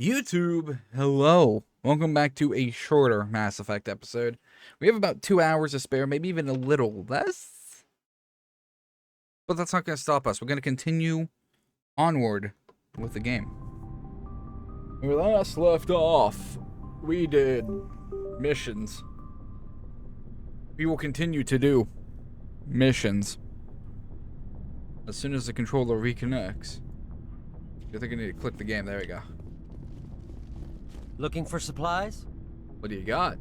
YouTube, hello. Welcome back to a shorter Mass Effect episode. We have about 2 hours to spare, maybe even a little less. But that's not going to stop us. We're going to continue onward with the game. When we last left off, we did missions. We will continue to do missions as soon as the controller reconnects. I think I need to click the game. There we go. Looking for supplies? What do you got?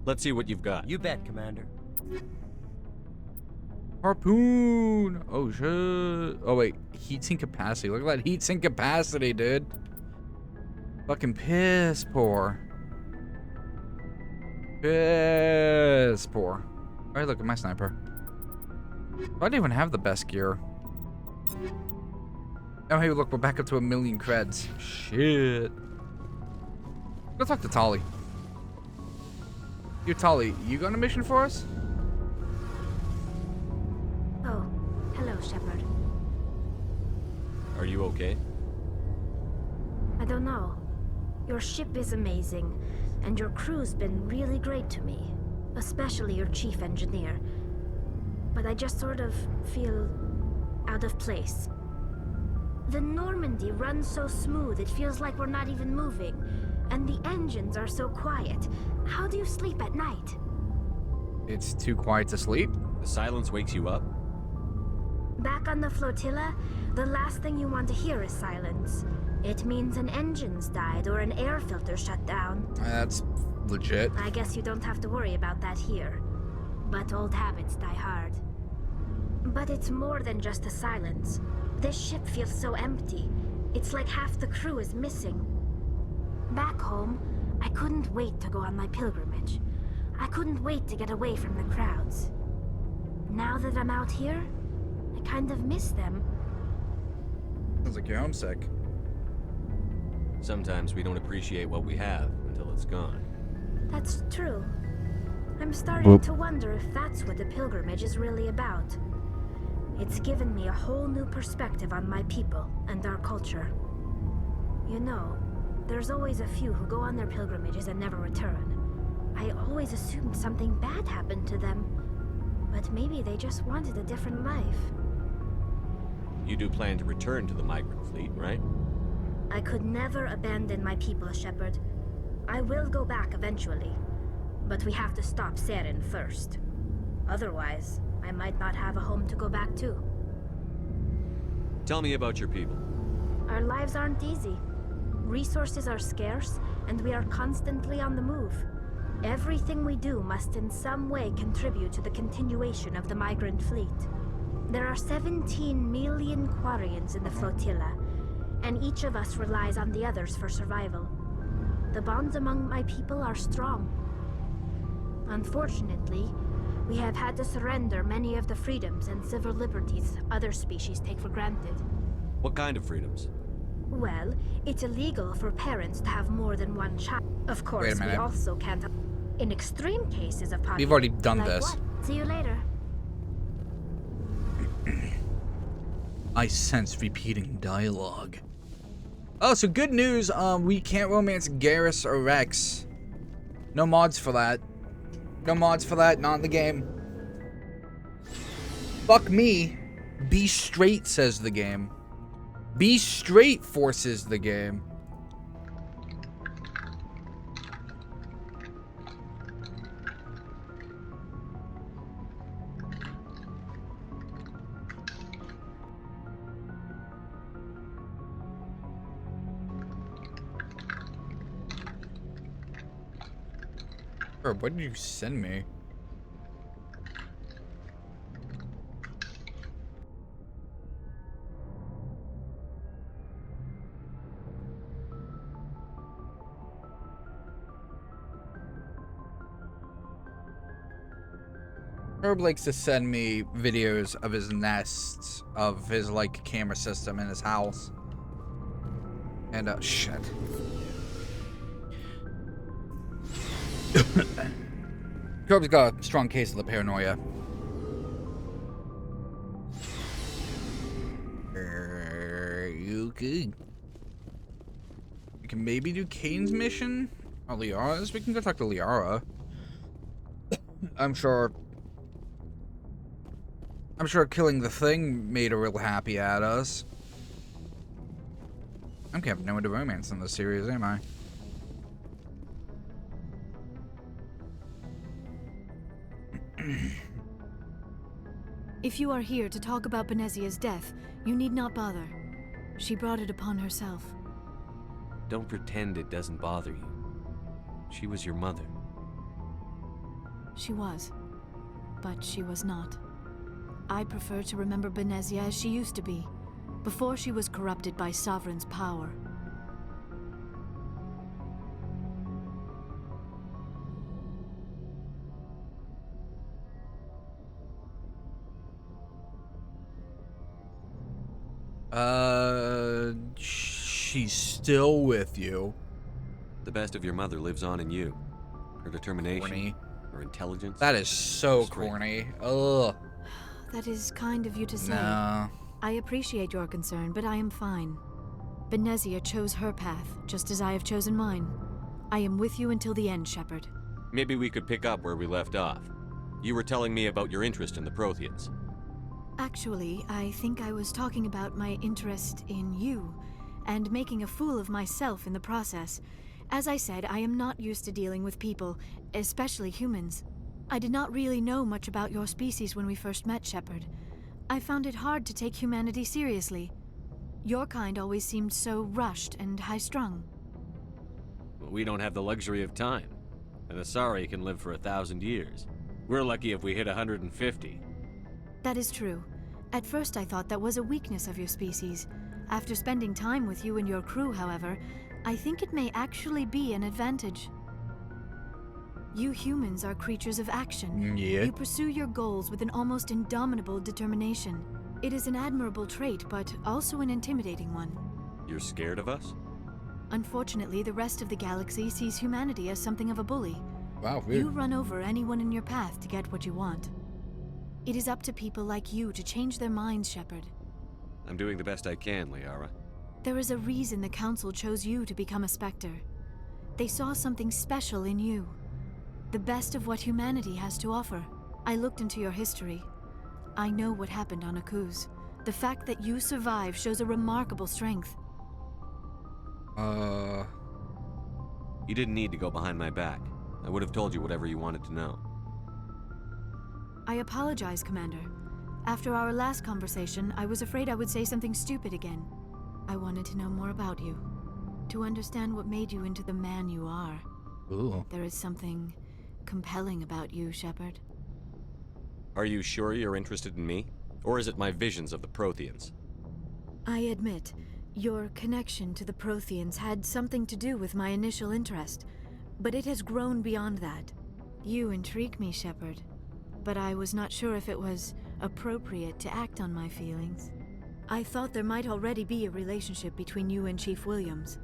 Let's see what you've got. You bet, Commander. Harpoon! Oh, shit. Oh, wait. Heatsink capacity. Look at that heatsink capacity, dude. Fucking piss poor. Piss poor. Alright, look at my sniper. I don't even have the best gear. Oh, hey, look. We're back up to 1,000,000 creds. Shit. Go talk to Tali. You, Tali, you got a mission for us? Oh, hello, Shepard. Are you okay? I don't know. Your ship is amazing, and your crew's been really great to me, especially your chief engineer. But I just sort of feel out of place. The Normandy runs so smooth, it feels like we're not even moving. And the engines are so quiet. How do you sleep at night? It's too quiet to sleep. The silence wakes you up? Back on the flotilla, the last thing you want to hear is silence. It means an engine's died or an air filter shut down. That's legit. I guess you don't have to worry about that here. But old habits die hard. But it's more than just the silence. This ship feels so empty. It's like half the crew is missing. Back home, I couldn't wait to go on my pilgrimage. I couldn't wait to get away from the crowds. Now that I'm out here, I kind of miss them. Sounds like you're homesick. Sometimes we don't appreciate what we have until it's gone. That's true. I'm starting to wonder if that's what the pilgrimage is really about. It's given me a whole new perspective on my people and our culture. You know, there's always a few who go on their pilgrimages and never return. I always assumed something bad happened to them, but maybe they just wanted a different life. You do plan to return to the migrant fleet, right? I could never abandon my people, Shepard. I will go back eventually, but we have to stop Saren first. Otherwise, I might not have a home to go back to. Tell me about your people. Our lives aren't easy. Resources are scarce, and we are constantly on the move. Everything we do must in some way contribute to the continuation of the migrant fleet. There are 17 million Quarians in the flotilla, and each of us relies on the others for survival. The bonds among my people are strong. Unfortunately, we have had to surrender many of the freedoms and civil liberties other species take for granted. What kind of freedoms? Well, it's illegal for parents to have more than one child. Of course, we also can't. In extreme cases of poverty. We've already done like this. What? See you later. I sense repeating dialogue. Oh, so good news. We can't romance Garrus or Rex. No mods for that. No mods for that. Not in the game. Fuck me. Be straight, says the game. Be straight forces the game. What did you send me? Herb likes to send me videos of his nests, of his, like, camera system in his house. And, shit. Corb's got a strong case of the paranoia. You could. We can maybe do Kane's mission. Or Liara's. We can go talk to Liara. I'm sure killing the thing made her real happy at us. I'm having no into romance in this series, am I? If you are here to talk about Benezia's death, you need not bother. She brought it upon herself. Don't pretend it doesn't bother you. She was your mother. She was. But she was not. I prefer to remember Benezia as she used to be, before she was corrupted by Sovereign's power. She's still with you. The best of your mother lives on in you. Her determination, Corny. her intelligence. That is so Strength. corny. Ugh. That is kind of you to say. No. I appreciate your concern, but I am fine. Benezia chose her path, just as I have chosen mine. I am with you until the end, Shepard. Maybe we could pick up where we left off. You were telling me about your interest in the Protheans. Actually, I think I was talking about my interest in you, and making a fool of myself in the process. As I said, I am not used to dealing with people, especially humans. I did not really know much about your species when we first met, Shepard. I found it hard to take humanity seriously. Your kind always seemed so rushed and high-strung. Well, we don't have the luxury of time. An Asari can live for 1,000 years. We're lucky if we hit 150. That is true. At first I thought that was a weakness of your species. After spending time with you and your crew, however, I think it may actually be an advantage. You humans are creatures of action. Yeah. You pursue your goals with an almost indomitable determination. It is an admirable trait, but also an intimidating one. You're scared of us? Unfortunately, the rest of the galaxy sees humanity as something of a bully. Wow, weird. You run over anyone in your path to get what you want. It is up to people like you to change their minds, Shepard. I'm doing the best I can, Liara. There is a reason the Council chose you to become a Spectre. They saw something special in you. The best of what humanity has to offer. I looked into your history. I know what happened on Akuz. The fact that you survived shows a remarkable strength. You didn't need to go behind my back. I would have told you whatever you wanted to know. I apologize, Commander. After our last conversation, I was afraid I would say something stupid again. I wanted to know more about you. To understand what made you into the man you are. Ooh. There is something compelling about you, Shepard. Are you sure you're interested in me? Or is it my visions of the Protheans? I admit, your connection to the Protheans had something to do with my initial interest, but it has grown beyond that. You intrigue me, Shepard, but I was not sure if it was appropriate to act on my feelings. I thought there might already be a relationship between you and Chief Williams.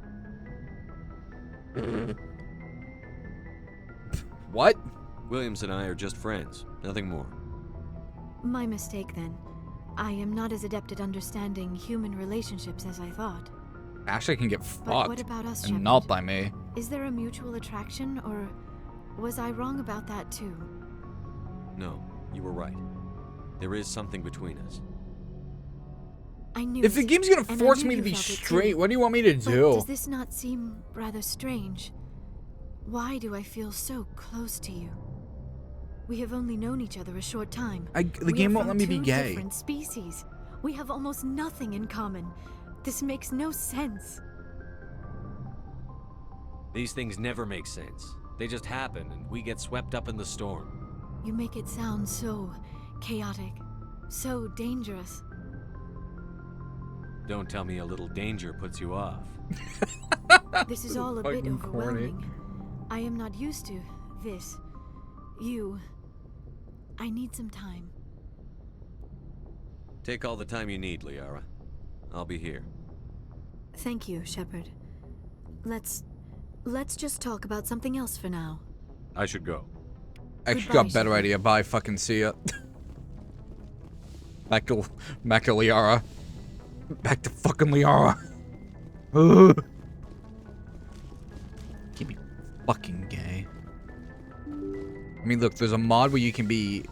What? Williams and I are just friends, nothing more. My mistake, then. I am not as adept at understanding human relationships as I thought. Ashley can get But what fucked. about us, And Shepard? not by me. Is there a mutual attraction, or was I wrong about that too? No, you were right. There is something between us. I knew If the it, game's gonna and I force knew me to you be felt it too. straight, what do you want me to But do? does this not seem rather strange? Why do I feel so close to you? We have only known each other a short time. The game won't let me be Two gay. different species. We have almost nothing in common. This makes no sense. These things never make sense. They just happen, and we get swept up in the storm. You make it sound so chaotic, so dangerous. Don't tell me a little danger puts you off. This is all a bit Fucking corny. overwhelming. I am not used to this. You. I need some time. Take all the time you need, Liara. I'll be here. Thank you, Shepard. Let's just talk about something else for now. I should go. Actually Goodbye, got a better Shepard. idea. Bye, fucking see ya. Back to Liara. Back to fucking Liara. Ugh. Fucking gay. I mean, look, there's a mod where you can be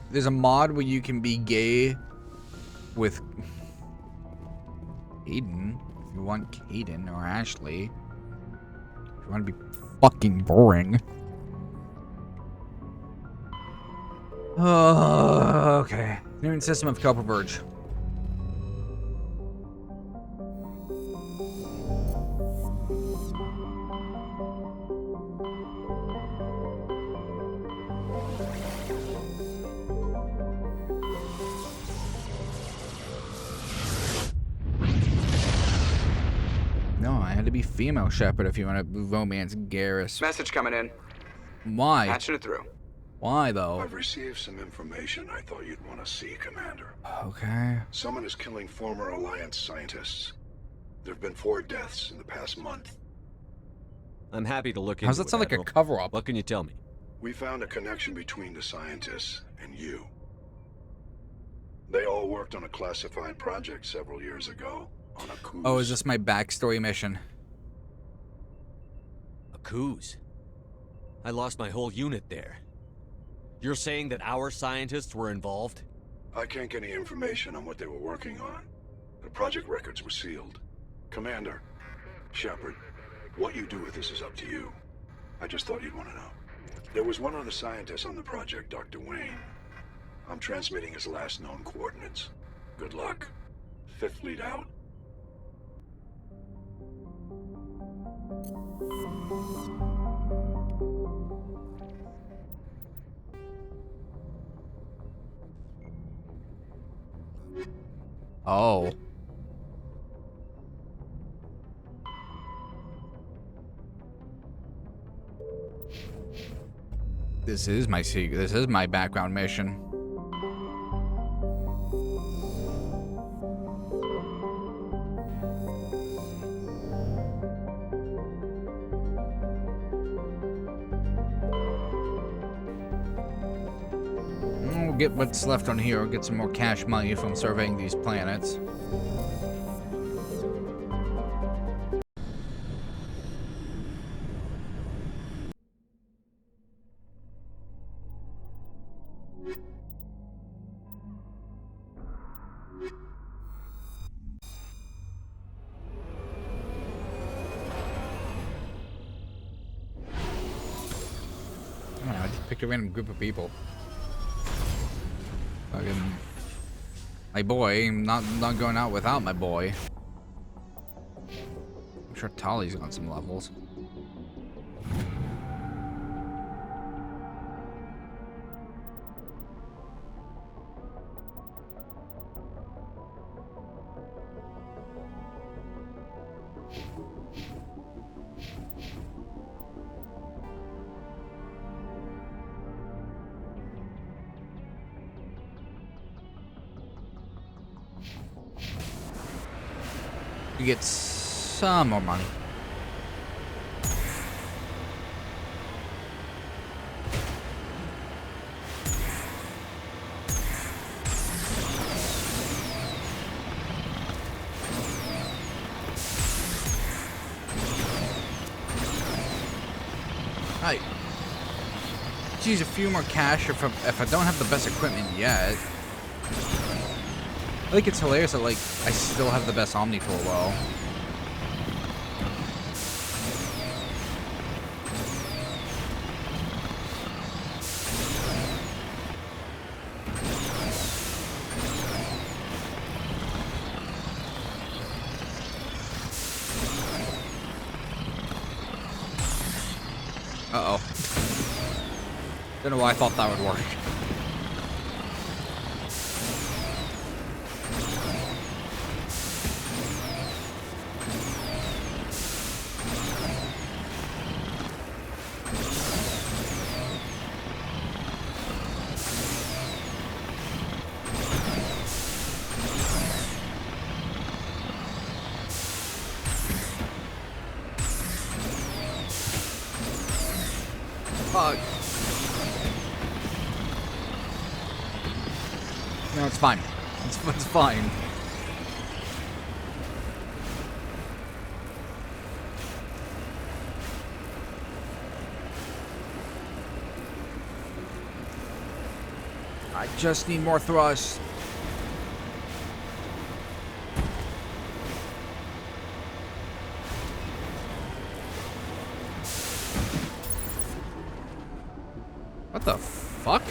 gay with Aiden, if you want Caden or Ashley. If you want to be fucking boring. Okay. New system of Kelper Verge. No, I had to be female shepherd if you want to romance Garrus. Message coming in. Why? Patching it through. Why, though? I've received some information I thought you'd want to see, Commander. Okay. Someone is killing former Alliance scientists. There have been 4 deaths in the past month. I'm happy to look into it. How's that sound like a Admiral. cover-up? What can you tell me? We found a connection between the scientists and you. They all worked on a classified project several years ago on a cruise. Oh, is this my backstory mission? A cruise? I lost my whole unit there. You're saying that our scientists were involved? I can't get any information on what they were working on. The project records were sealed. Commander, Shepard, what you do with this is up to you. I just thought you'd want to know. There was one other scientist on the project, Dr. Wayne. I'm transmitting his last known coordinates. Good luck. 5th Fleet out. Oh. This is my secret. This is my background mission. We'll get what's left on here. Get some more cash money from surveying these planets. I don't know, I just picked a random group of people. Fucking my boy. I'm not going out without my boy. I'm sure Tali's got some levels. You get some more money. I just use a few more cash if I don't have the best equipment yet. I think it's hilarious that, like, I still have the best Omni for a while. Uh-oh. Don't know why I thought that would work. Fuck. No, it's fine. It's fine. I just need more thrust. What the fuck?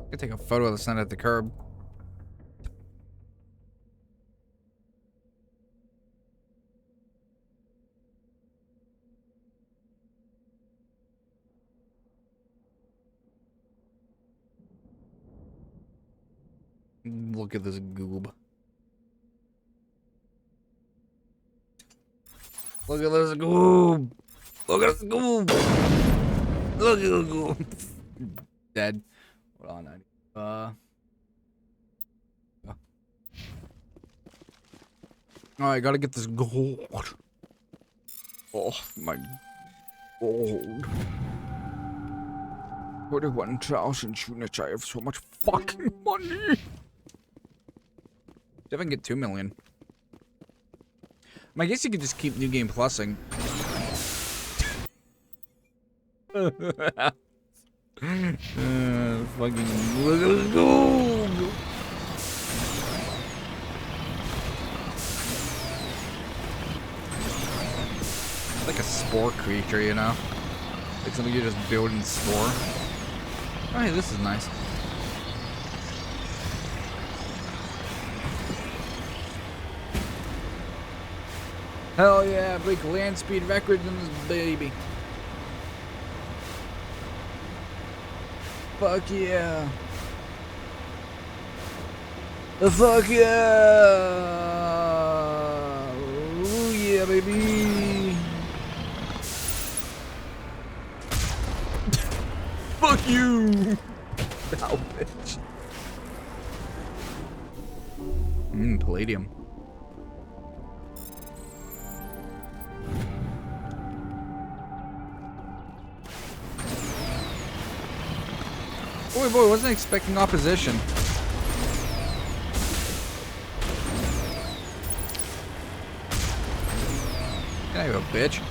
I could take a photo of the sun at the curb. Look at this goob. Look at this goob. Look at this goob. Look at this goob. Dead. Hold on. Alright, gotta get this gold. Oh my gold. 41,000 units. I have so much fucking money. See if I can get 2 million. I guess you could just keep new game plussing. Fucking look at this gold. Like a spore creature, you know? Like something you just build in spore. Oh, hey, this is nice. Hell yeah, break land speed records in this baby. Fuck yeah. Fuck yeah. Ooh yeah, baby. Fuck you. Ow, bitch. Palladium. Boy, wasn't expecting opposition. There you go, bitch.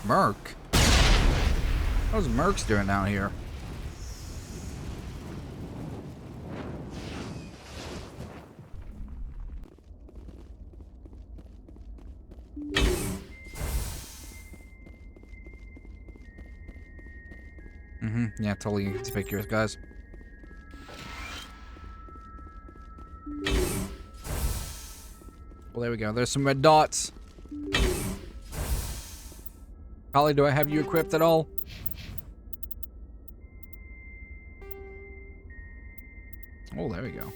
Merc? How's Merc's doing down here? Yeah, totally inconspicuous, guys. Well, there we go. There's some red dots. Holly, do I have you equipped at all? Oh, there we go.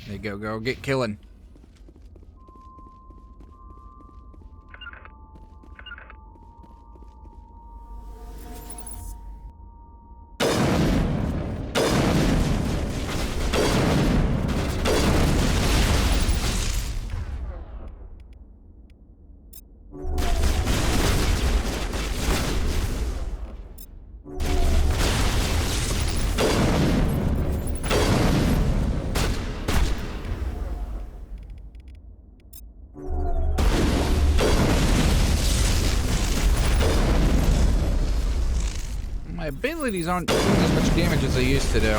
There you go, get killing. My abilities aren't doing as much damage as they used to do.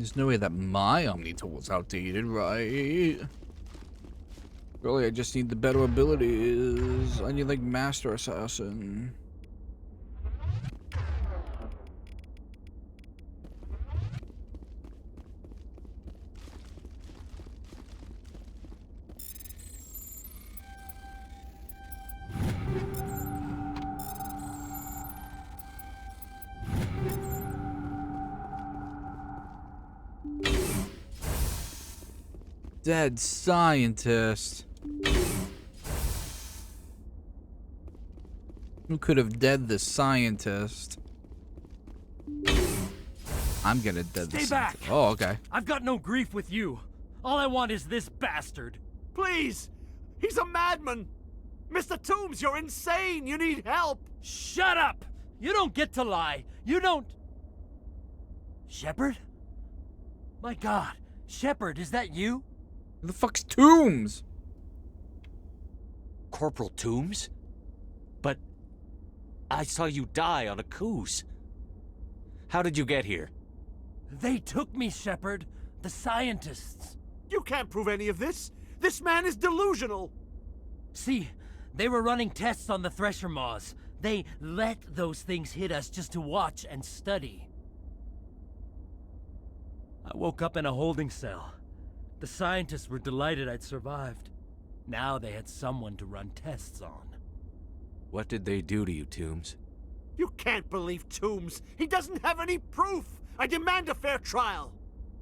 There's no way that my Omni tool is outdated, right? Really, I just need the better abilities. I need, like, Master Assassin. Dead scientist. Who could have dead the scientist? I'm gonna dead the Stay back! scientist. Oh, okay. I've got no grief with you. All I want is this bastard. Please! He's a madman! Mr. Toombs, you're insane! You need help! Shut up! You don't get to lie. You don't... Shepard? My God. Shepard, is that you? Who the fuck's Tombs? Corporal Toombs? But I saw you die on a coos. How did you get here? They took me, Shepard. The scientists. You can't prove any of this! This man is delusional! See, they were running tests on the Thresher Maws. They let those things hit us just to watch and study. I woke up in a holding cell. The scientists were delighted I'd survived. Now they had someone to run tests on. What did they do to you, Toombs? You can't believe Toombs! He doesn't have any proof! I demand a fair trial!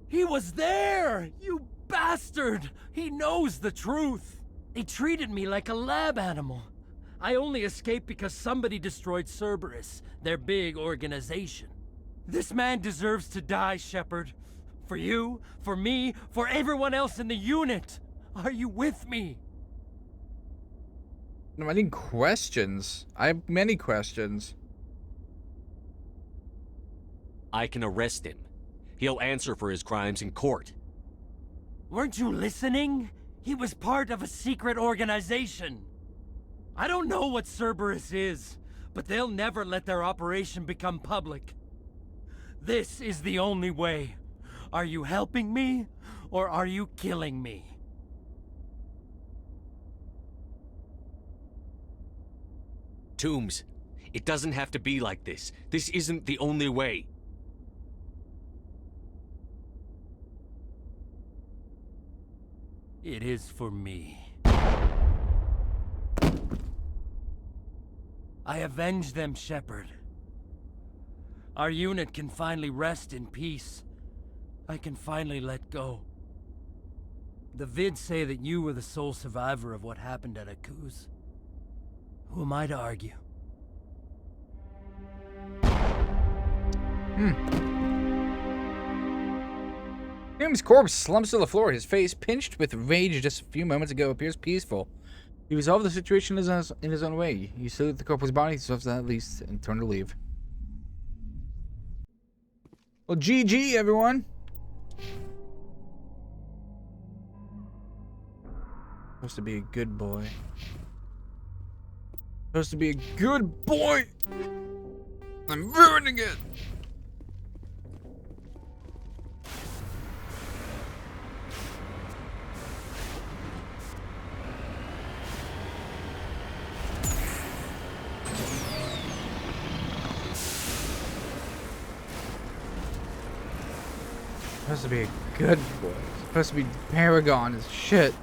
He was there! You bastard! He knows the truth! They treated me like a lab animal. I only escaped because somebody destroyed Cerberus, their big organization. This man deserves to die, Shepard. For you, for me, for everyone else in the unit. Are you with me? No, I need questions. I have many questions. I can arrest him. He'll answer for his crimes in court. Weren't you listening? He was part of a secret organization. I don't know what Cerberus is, but they'll never let their operation become public. This is the only way. Are you helping me, or are you killing me? Toombs, it doesn't have to be like this. This isn't the only way. It is for me. I avenged them, Shepard. Our unit can finally rest in peace. I can finally let go. The vids say that you were the sole survivor of what happened at Akuz. Who am I to argue? Hume's corpse slumps to the floor, his face pinched with rage just a few moments ago appears peaceful. He resolved the situation in his own way. He saluted the corpse's body, so at least, and turned to leave. Well, GG, everyone. Supposed to be a good boy. Supposed to be a good boy. I'm ruining it. Supposed to be a good boy. Supposed to be Paragon as shit.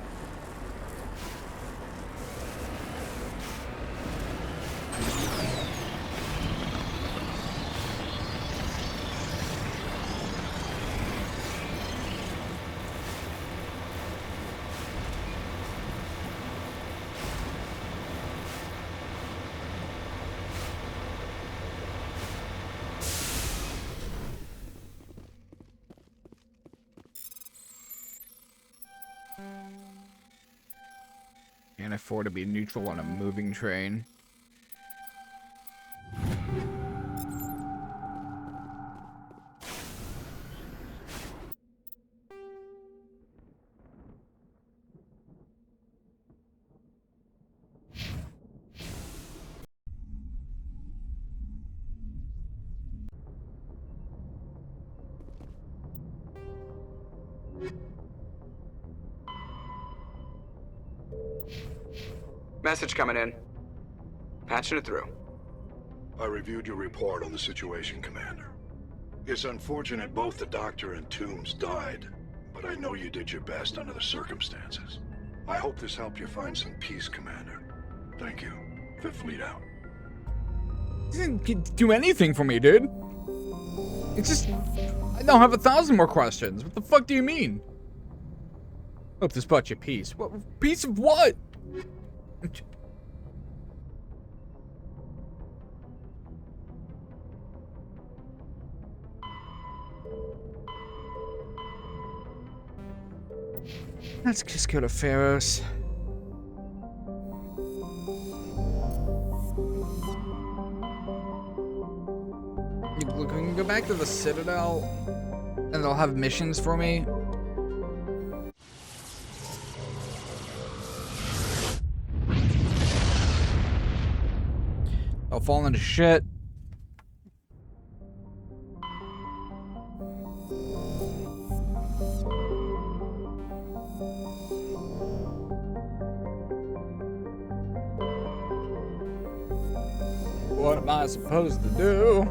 Can't afford to be neutral on a moving train. Message coming in. Patching it through. I reviewed your report on the situation, Commander. It's unfortunate both the Doctor and Toombs died, but I know you did your best under the circumstances. I hope this helped you find some peace, Commander. Thank you. Fifth Fleet out. Didn't do anything for me, dude. It's just... I now have 1,000 more questions. What the fuck do you mean? Hope this brought you peace. What? Peace of what? Let's just go to Feros. Look, we can go back to the Citadel, and they'll have missions for me. I'll fall into shit. What am I supposed to do?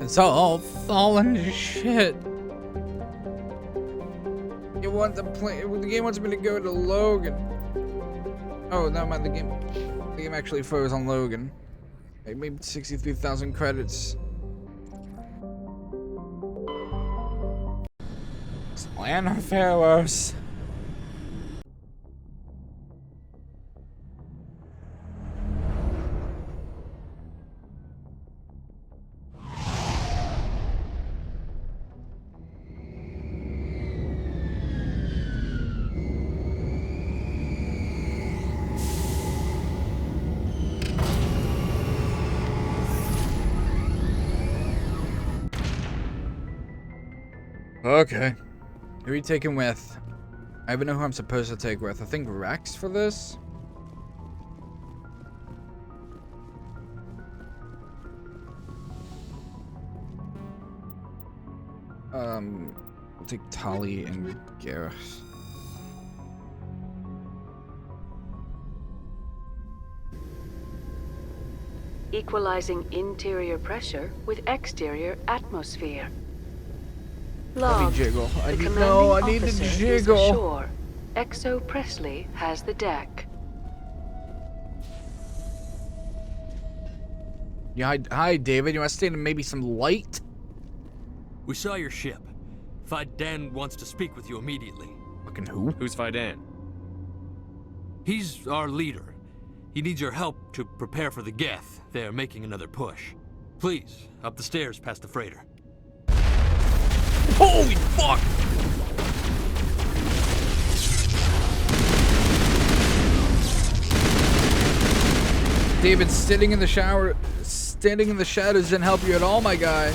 It's all falling to shit. You want to play? The game wants me to go to Logan. Oh, never mind. The game actually froze on Logan. Like maybe 63,000 credits. Land on Feros. Okay. Who are you taking with? I even know who I'm supposed to take with. I think Rex for this? I'll take Tali and Gareth. Equalizing interior pressure with exterior atmosphere. Let me Log. jiggle. I The need, commanding no, I need to officer is jiggle. ashore. Exo Presley has the deck. Yeah, hi, David. You want to stay in maybe some light? We saw your ship. Fidan wants to speak with you immediately. Fucking who? Who's Fidan? He's our leader. He needs your help to prepare for the Geth. They're making another push. Please, up the stairs past the freighter. Holy fuck! David, standing in the shadows didn't help you at all, my guy.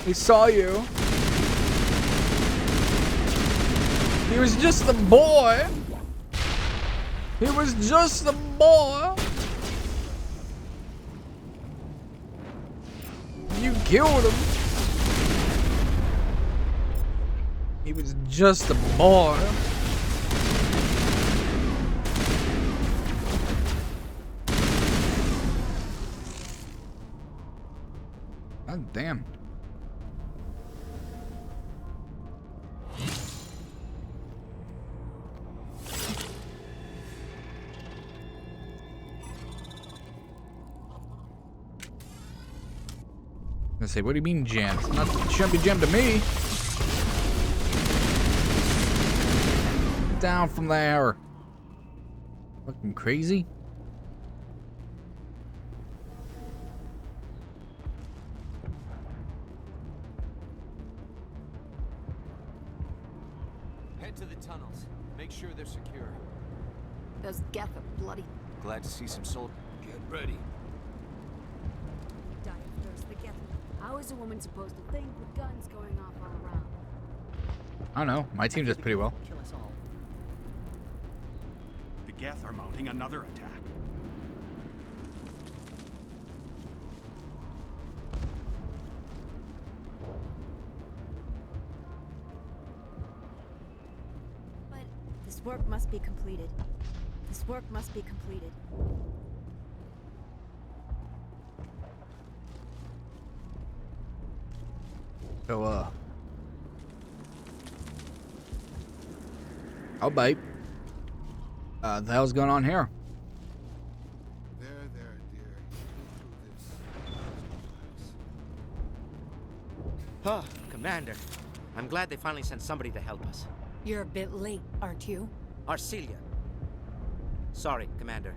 He saw you. He was just the boy. He was just the boy. You killed him. He was just a boy. God damn. I say, what do you mean jammed? It's not shouldn't be jammed to me. Get down from there. Fucking crazy. Head to the tunnels. Make sure they're secure. Those Geth are bloody. Glad to see some soldiers. Get ready. Die of thirst, the Geth. How is a woman supposed to think with guns going off all around? I don't know. My team does pretty well. Kill us all. The Geth are mounting another attack. But the This work must be completed. This work must be completed. So, oh, babe. The hell's going on here? There, dear. Oh, Commander. I'm glad they finally sent somebody to help us. You're a bit late, aren't you? Arcelia. Sorry, Commander.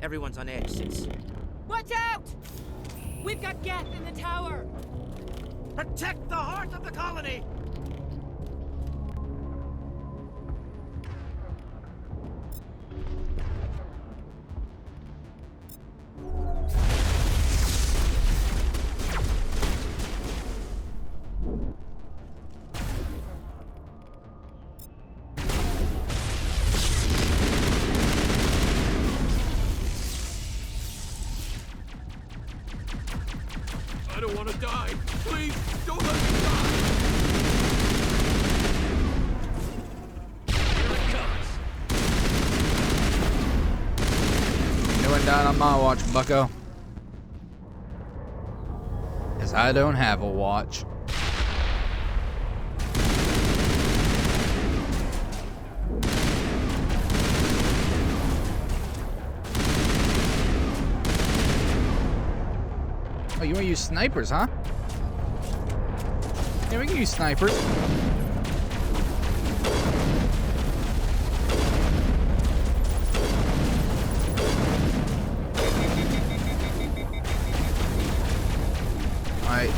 Everyone's on edge since... Watch out! We've got Geth in the tower! Protect the heart of the colony! I don't want to die. Please, don't let me die. Here it comes. No one died on my watch, bucko. 'Cause I don't have a watch. Oh, you want to use snipers, huh? Yeah, we can use snipers. Alright,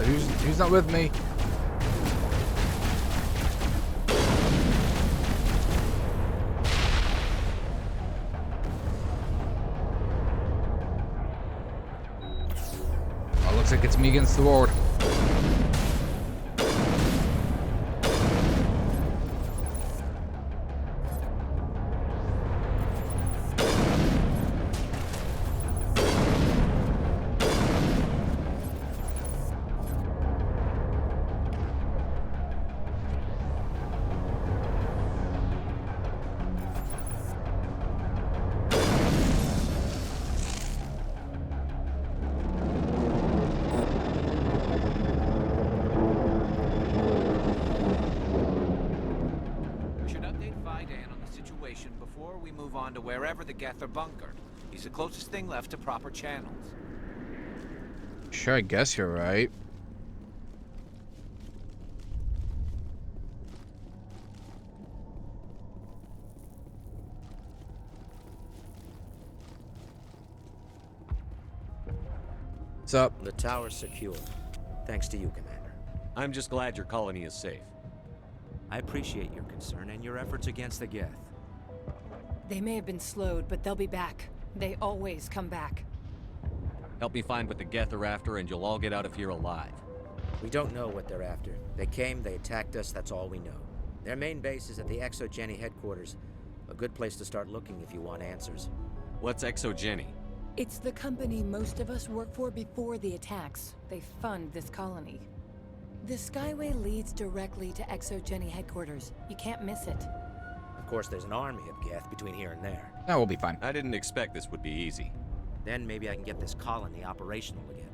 who's not with me? Looks like it's me against the world. To wherever the Geth are bunkered. He's the closest thing left to proper channels. Sure, I guess you're right. What's up? The tower's secure. Thanks to you, Commander. I'm just glad your colony is safe. I appreciate your concern and your efforts against the Geth. They may have been slowed, but they'll be back. They always come back. Help me find what the Geth are after, and you'll all get out of here alive. We don't know what they're after. They came, they attacked us, that's all we know. Their main base is at the Exogeny headquarters. A good place to start looking if you want answers. What's Exogeny? It's the company most of us work for before the attacks. They fund this colony. The Skyway leads directly to Exogeny headquarters. You can't miss it. Of course, there's an army of Geth between here and there. That will be fine. I didn't expect this would be easy. Then maybe I can get this colony operational again.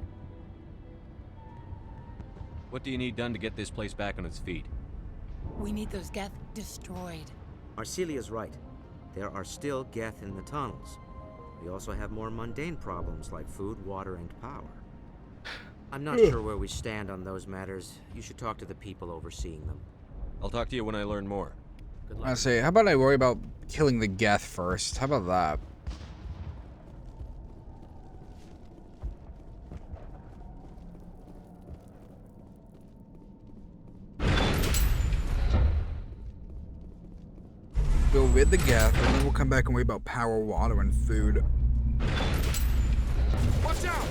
What do you need done to get this place back on its feet? We need those Geth destroyed. Arcelia's right. There are still Geth in the tunnels. We also have more mundane problems like food, water, and power. I'm not sure where we stand on those matters. You should talk to the people overseeing them. I'll talk to you when I learn more. Good luck. I say, how about I worry about killing the Geth first? How about that? Go with the Geth, and then we'll come back and worry about power, water, and food. Watch out!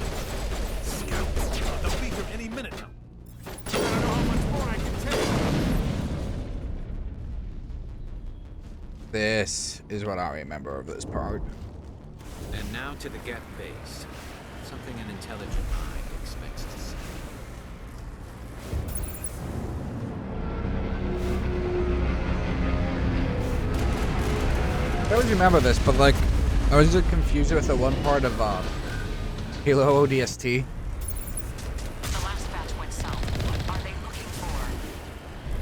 Scouts! They'll be here any minute now. I don't know how much more I can take. This is what I remember of this part. And now to the Geth base. Something an intelligent mind expects to see. I always remember this, but like, I was just confused with the one part of Halo ODST. The last batch went south. What are they looking for?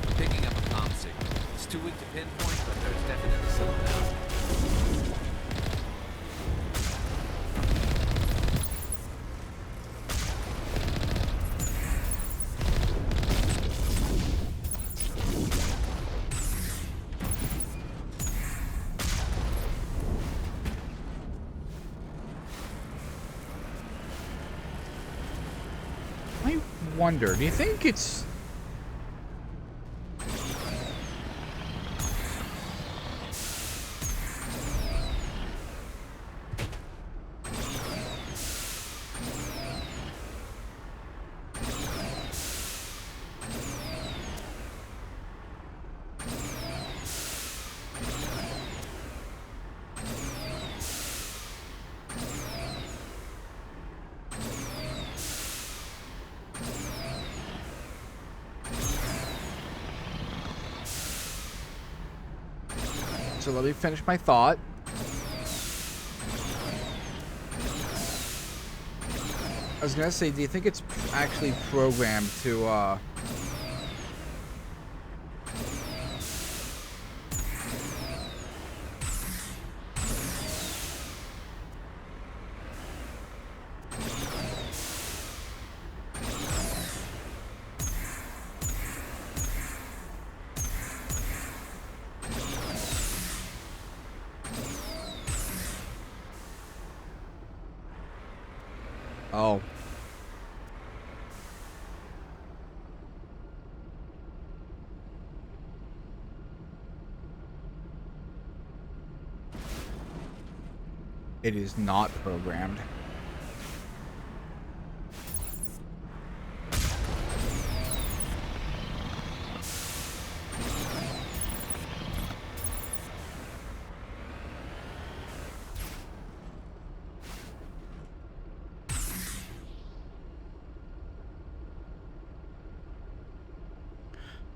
We're picking up a comm signal. It's too weak to pinpoint, but there's definitely something out there. I wonder, do you think it's... So let me finish my thought. I was gonna say, do you think it's actually programmed to, Oh. It is not programmed.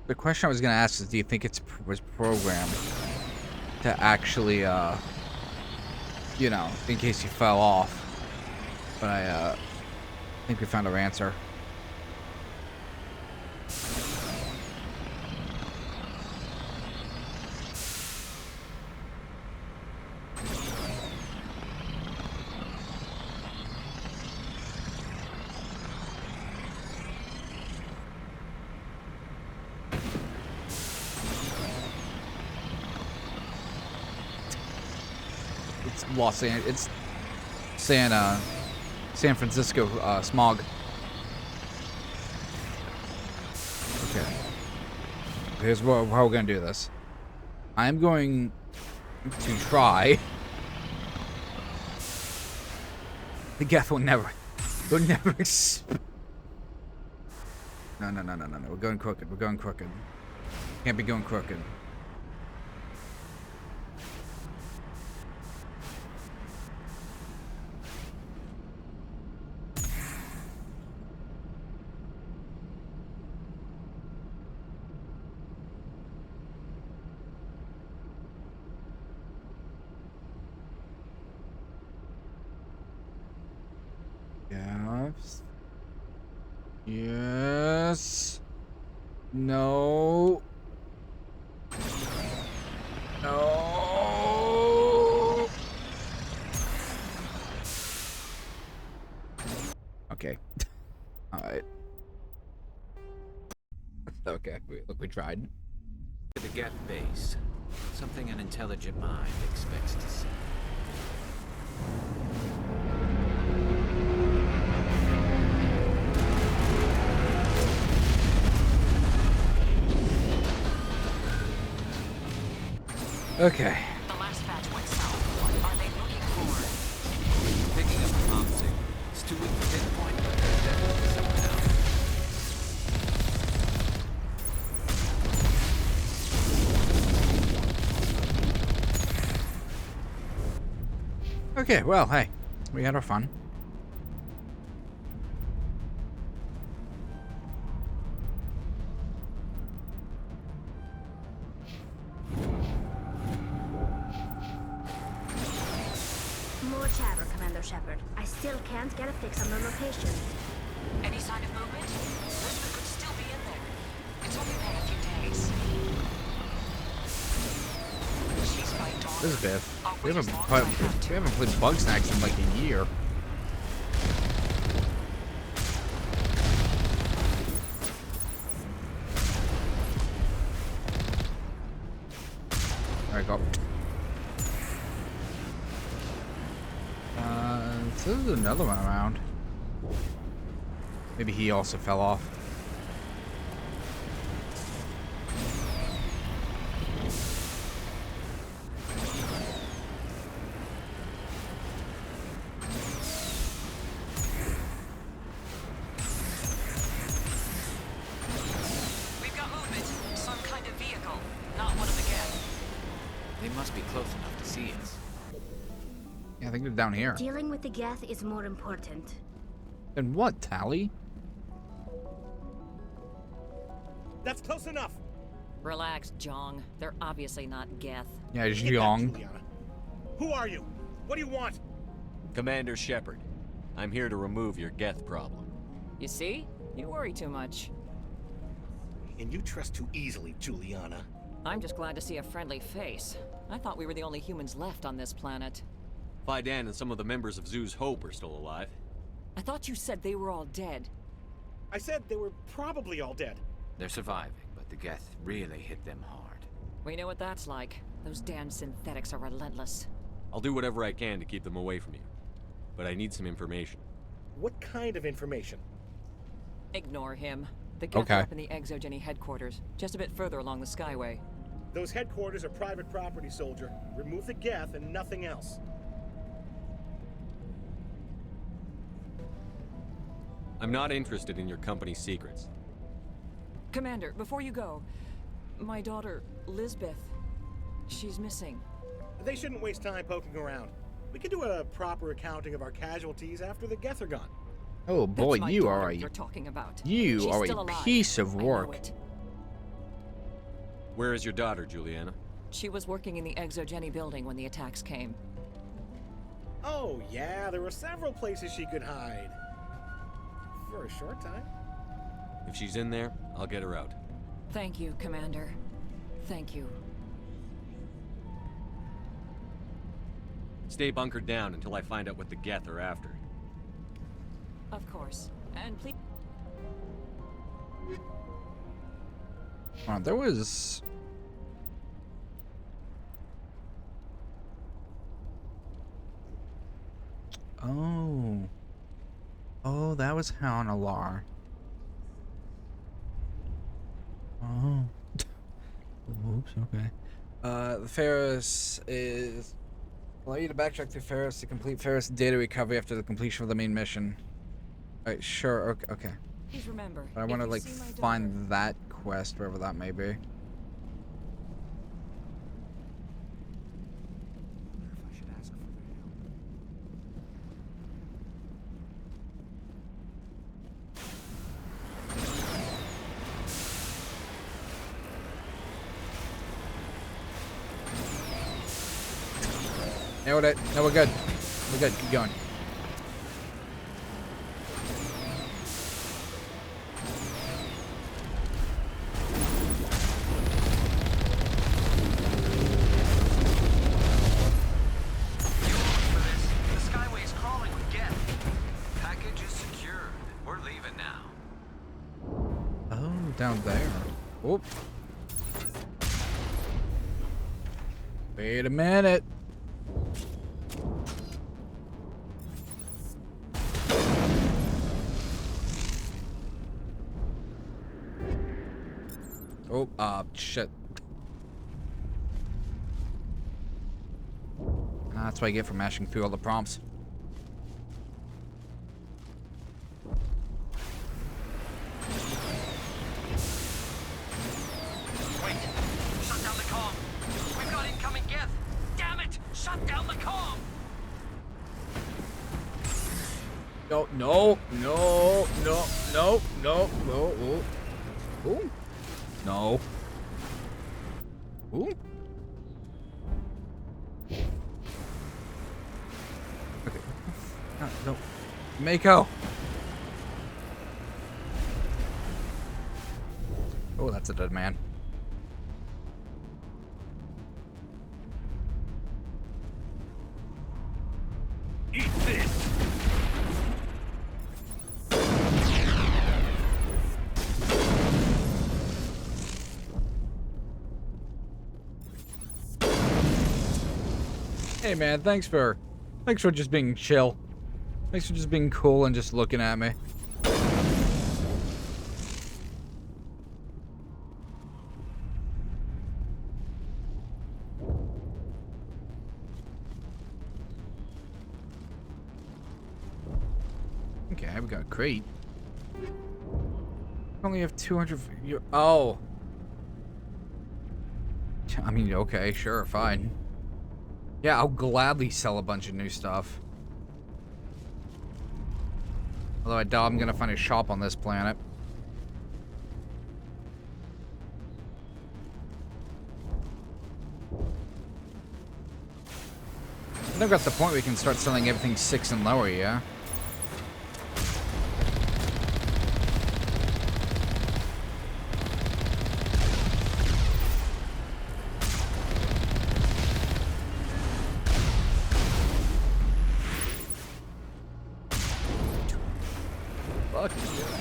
The question I was going to ask is, do you think it was programmed to actually, you know, in case you fell off? But I think we found our answer. It's San Francisco smog. Okay. Here's how we're gonna do this. I'm going to try. The Geth will never. No. We're going crooked. We're going crooked. Can't be going crooked. Yes. No. No. Okay. All right. Okay. Look, we tried. To the Geth base. Something an intelligent mind expects to see. Okay. The last batch went south. What are they looking for? Picking up a comm signal. It's too weak to pinpoint, but there's definitely something out there. Okay, well, hey, we had our fun. chatter, Commander Shepard. I still can't get a fix on the location. Any sign of movement? Elizabeth could still be in there. It's only been a few days. She's my daughter. This is Beth. We haven't played Bug Snacks in like a year. There we go. So there's another one around. Maybe he also fell off. We've got movement. Some kind of vehicle. Not one of the Geth. They must be close enough to see us. Yeah, I think they're down here. Dealing with the Geth is more important. And what, Tally? That's close enough. Relax, Jong. They're obviously not Geth. Yeah, Jiang. Who are you? What do you want? Commander Shepard, I'm here to remove your Geth problem. You see? You worry too much. And you trust too easily, Juliana. I'm just glad to see a friendly face. I thought we were the only humans left on this planet. Fidan and some of the members of Zoo's Hope are still alive. I thought you said they were all dead. I said they were probably all dead. They're surviving, but the Geth really hit them hard. We know what that's like. Those damn synthetics are relentless. I'll do whatever I can to keep them away from you. But I need some information. What kind of information? Ignore him. The Geth are up in the Exogeny headquarters, just a bit further along the Skyway. Those headquarters are private property, soldier. Remove the Geth and nothing else. I'm not interested in your company's secrets. Commander, before you go, my daughter, Lisbeth, she's missing. They shouldn't waste time poking around. We can do a proper accounting of our casualties after the Geth are gone. Oh boy, you are a you're talking about. You She's are still a alive. piece of I know work. it. Where is your daughter, Juliana? She was working in the Exogeny building when the attacks came. Oh yeah, there were several places she could hide. For a short time. If she's in there, I'll get her out. Thank you, Commander. Thank you. Stay bunkered down until I find out what the Geth are after. Of course. And please. There was. Oh. Oh, that was Haunalar. Oh. Oops, okay. The Feros is... allow you to backtrack to Feros to complete Feros data recovery after the completion of the main mission. Alright, sure, okay. Please remember. I want to, like, find that quest, wherever that may be. Nailed it. No, we're good. We're good. Keep going. The Skyway is crawling with Geth. Package is secured. We're leaving now. Oh, down there. Oop. Wait a minute. Oh, shit. That's what I get for mashing through all the prompts. Wait! Shut down the comm! We've got incoming Geth! Damn it! Shut down the comm! No, no, no, no, no, no, no, oh. Ooh. No. Ooh. No. Mako. Oh, that's a dead man. Eat this! Hey man, thanks for just being chill. Thanks for just being cool and just looking at me. Okay, we got a crate. Only have 200. Oh. I mean, okay, sure, fine. Yeah, I'll gladly sell a bunch of new stuff. Although I doubt I'm gonna find a shop on this planet. I think that's the point we can start selling everything 6 and lower, yeah? Fuck yeah.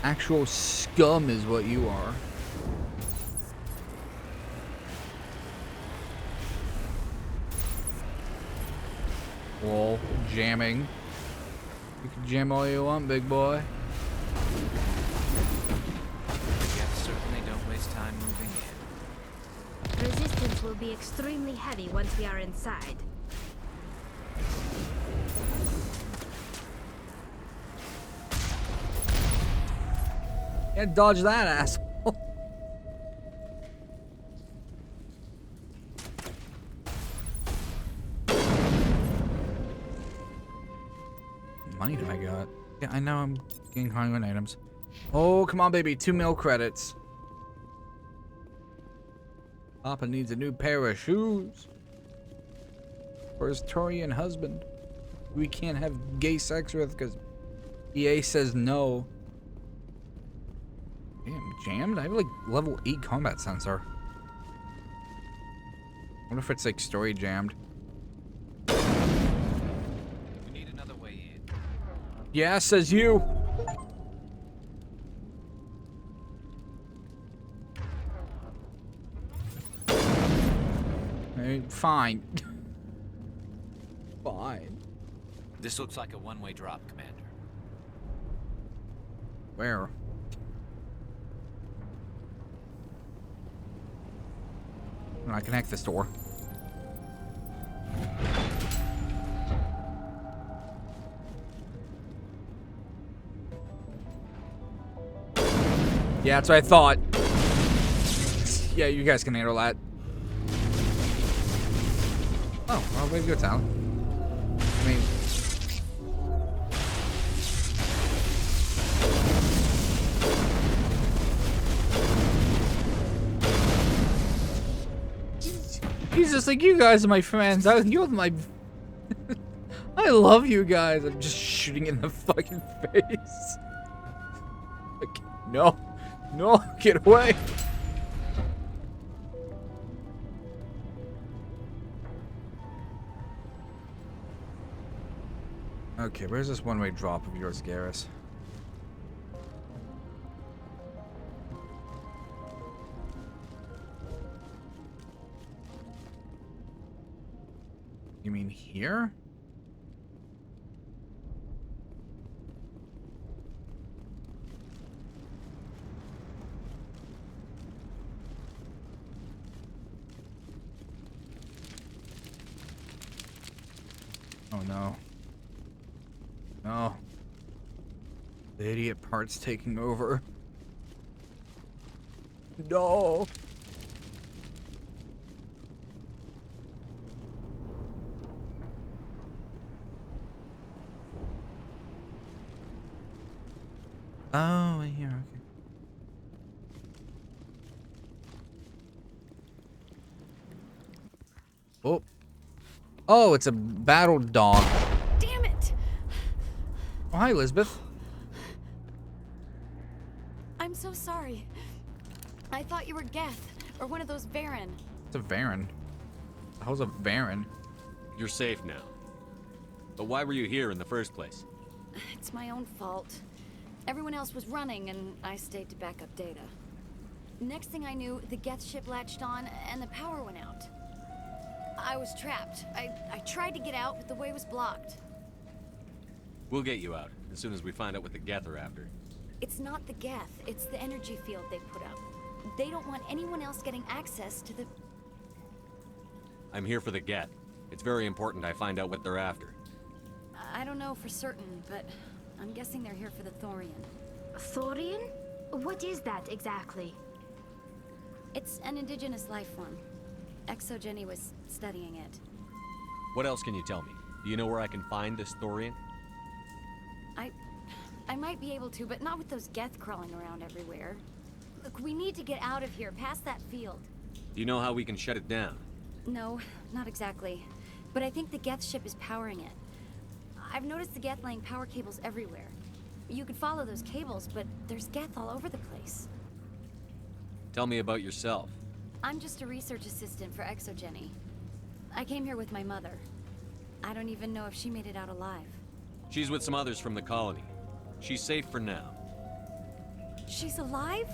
Actual scum is what you are. Wall jamming. You can jam all you want, big boy. Geth certainly don't waste time moving in. Resistance will be extremely heavy once we are inside. Can't dodge that, asshole. Money do I got? Yeah, I know I'm getting high on items. Oh, come on, baby. 2 mil credits. Papa needs a new pair of shoes. For his Turian husband. We can't have gay sex with because EA says no. Damn, jammed? I have like level 8 combat sensor. I wonder if it's like story jammed. We need another way in. Yeah, says you. Fine. Fine. This looks like a one-way drop, Commander. Where? I can hack this door. Yeah, that's what I thought. Yeah, you guys can handle that. Oh, well, way to go, Talon. I mean... He's just like, you guys are my friends. You're my... I love you guys. I'm just shooting in the fucking face. Like, no. No, get away. Okay, where's this one-way drop of yours, Garrus? You mean here? Oh no. No. The idiot part's taking over. No. Oh, here, okay. Oh. Oh, it's a battle dog. Damn it! Oh, hi, Elizabeth. I'm so sorry. I thought you were Geth, or one of those Varen. It's a Varen. How's a Varen? You're safe now. But why were you here in the first place? It's my own fault. Everyone else was running, and I stayed to back up data. Next thing I knew, the Geth ship latched on, and the power went out. I was trapped. I tried to get out, but the way was blocked. We'll get you out, as soon as we find out what the Geth are after. It's not the Geth, it's the energy field they put up. They don't want anyone else getting access to the... I'm here for the Geth. It's very important I find out what they're after. I don't know for certain, but I'm guessing they're here for the Thorian. Thorian? What is that exactly? It's an indigenous life form. ExoGenny was studying it. What else can you tell me? Do you know where I can find this Thorian? I might be able to, but not with those Geth crawling around everywhere. Look, we need to get out of here, past that field. Do you know how we can shut it down? No, not exactly. But I think the Geth ship is powering it. I've noticed the Geth laying power cables everywhere. You could follow those cables, but there's Geth all over the place. Tell me about yourself. I'm just a research assistant for ExoGenny. I came here with my mother. I don't even know if she made it out alive. She's with some others from the colony. She's safe for now. She's alive?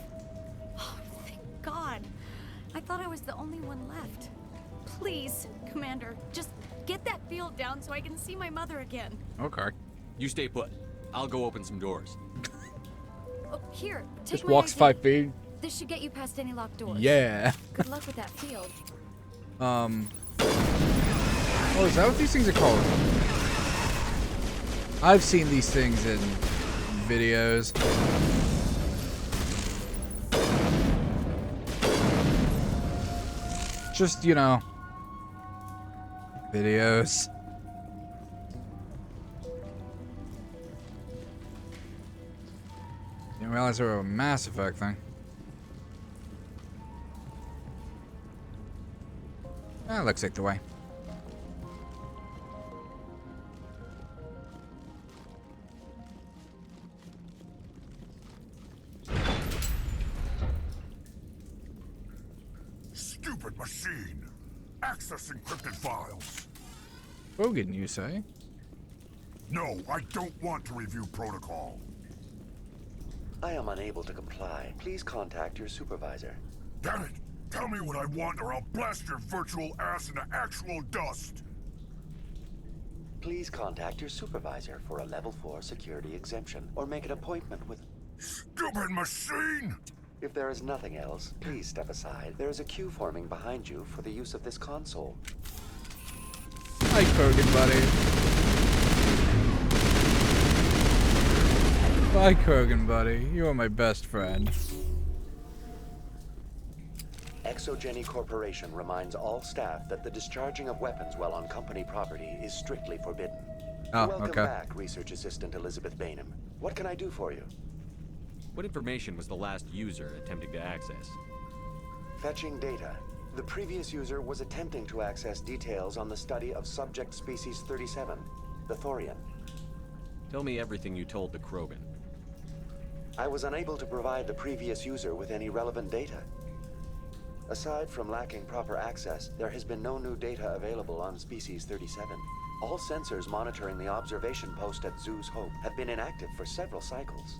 Oh, thank God. I thought I was the only one left. Please, Commander, just get that field down so I can see my mother again. Okay. You stay put. I'll go open some doors. Oh, here, take Just my walks ID. 5 feet. This should get you past any locked doors. Yeah. Good luck with that field. Oh, is that what these things are called? I've seen these things in videos. Just, you know, videos. Didn't realize they were a Mass Effect thing. That looks like the way. Stupid machine! Access encrypted files! Bogan, you say? No, I don't want to review protocol. I am unable to comply. Please contact your supervisor. Damn it! Tell me what I want or I'll blast your virtual ass into actual dust! Please contact your supervisor for a level 4 security exemption, or make an appointment with... Stupid machine! If there is nothing else, please step aside. There is a queue forming behind you for the use of this console. Hi, Krogan buddy. Bye, Krogan buddy. You are my best friend. ExoGenny Corporation reminds all staff that the discharging of weapons while on company property is strictly forbidden. Oh, Welcome okay. back, Research Assistant Elizabeth Bainham. What can I do for you? What information was the last user attempting to access? Fetching data. The previous user was attempting to access details on the study of subject species 37, the Thorian. Tell me everything you told the Krogan. I was unable to provide the previous user with any relevant data. Aside from lacking proper access, there has been no new data available on Species 37. All sensors monitoring the observation post at Zoo's Hope have been inactive for several cycles.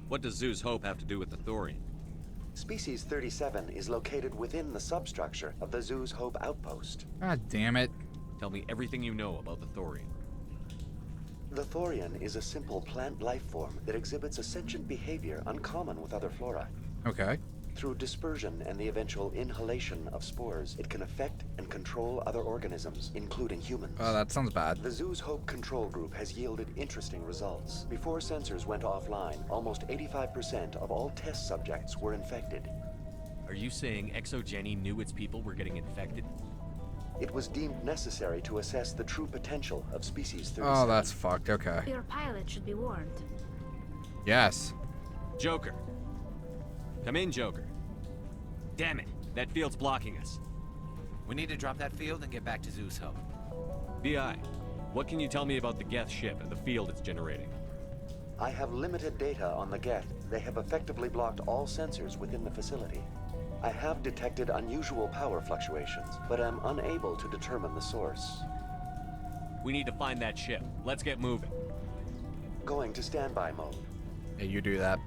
What does Zoo's Hope have to do with the Thorian? Species 37 is located within the substructure of the Zoo's Hope outpost. God damn it. Tell me everything you know about the Thorian. The Thorian is a simple plant life form that exhibits a sentient behavior uncommon with other flora. Okay. Through dispersion and the eventual inhalation of spores, it can affect and control other organisms, including humans. Oh, that sounds bad. The Zoo's Hope control group has yielded interesting results. Before sensors went offline, almost 85% of all test subjects were infected. Are you saying ExoGenny knew its people were getting infected? It was deemed necessary to assess the true potential of Species 37. Oh, that's fucked. Okay. Your pilot should be warned. Yes. Joker. Come in, Joker. Damn it, that field's blocking us. We need to drop that field and get back to Zoo's Hope. BI, what can you tell me about the Geth ship and the field it's generating? I have limited data on the Geth. They have effectively blocked all sensors within the facility. I have detected unusual power fluctuations, but am unable to determine the source. We need to find that ship. Let's get moving. Going to standby mode. Yeah, you do that.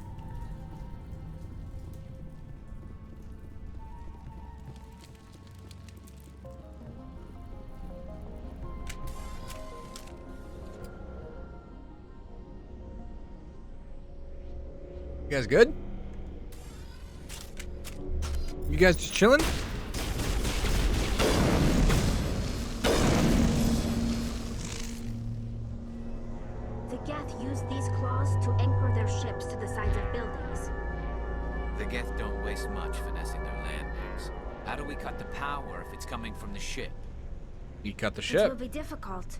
You guys good? You guys just chilling? The Geth use these claws to anchor their ships to the sides of buildings. The Geth don't waste much finessing their landings. How do we cut the power if it's coming from the ship? You cut the It ship. will be difficult.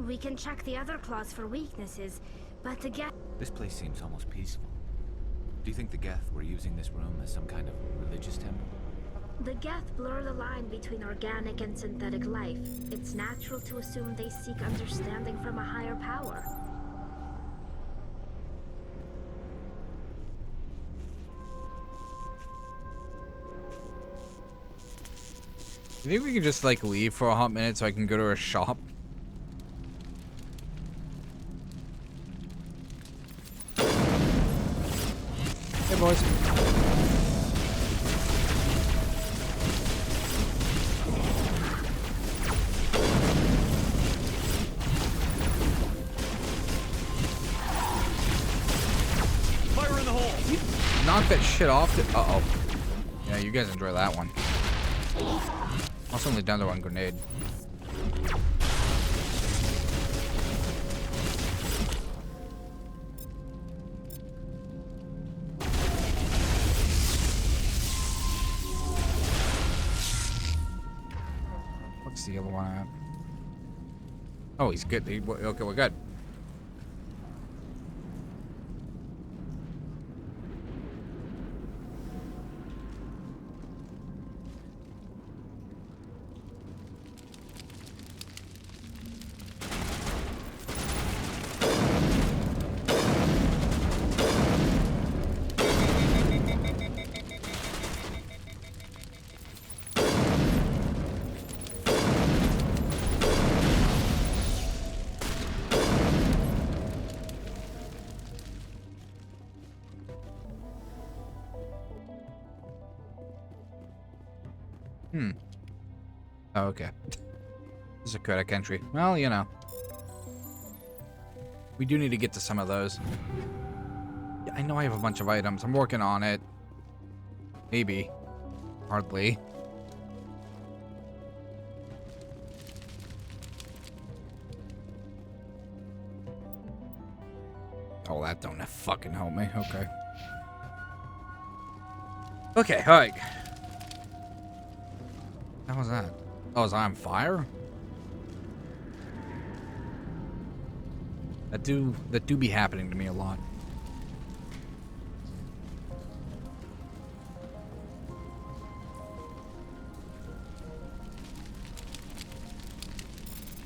We can check the other claws for weaknesses, but the Geth... This place seems almost peaceful. Do you think the Geth were using this room as some kind of religious temple? The Geth blur the line between organic and synthetic life. It's natural to assume they seek understanding from a higher power. You think we could just like leave for a hot minute so I can go to a shop? Hey boys. Fire in the hole! Knock that shit off. Uh-oh. Yeah, you guys enjoy that one. Also only down to one grenade. What's the other one at? Oh, he's good. Okay, we're good. Oh, okay. This is a codec entry. Well, you know. We do need to get to some of those. Yeah, I know I have a bunch of items. I'm working on it. Maybe. Hardly. Oh, that don't fucking help me. Okay. Okay, alright. How was that? Oh, is I on fire? That do be happening to me a lot.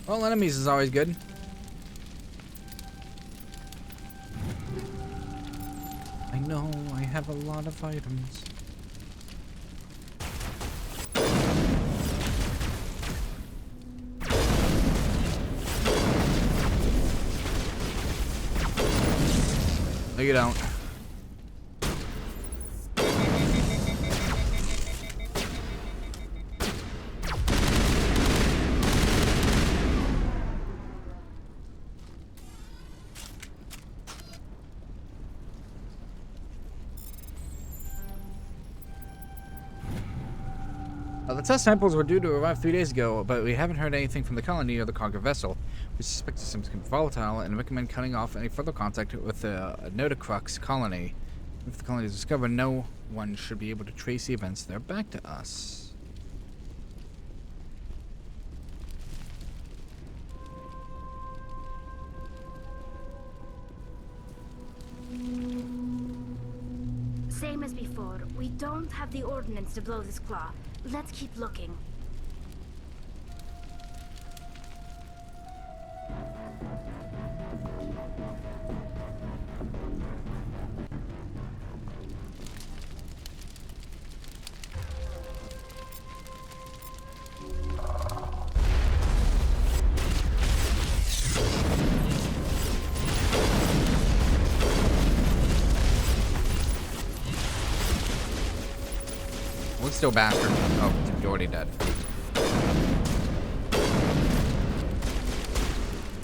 Well, enemies is always good. I know, I have a lot of items. No, you don't. The test samples were due to arrive 3 days ago, but we haven't heard anything from the colony or the cargo vessel. We suspect the systems can be volatile and recommend cutting off any further contact with the Nodacrux colony. If the colony is discovered, no one should be able to trace the events there back to us. Same as before. We don't have the ordnance to blow this claw. Let's keep looking. One's still bastard. Oh, you're already dead.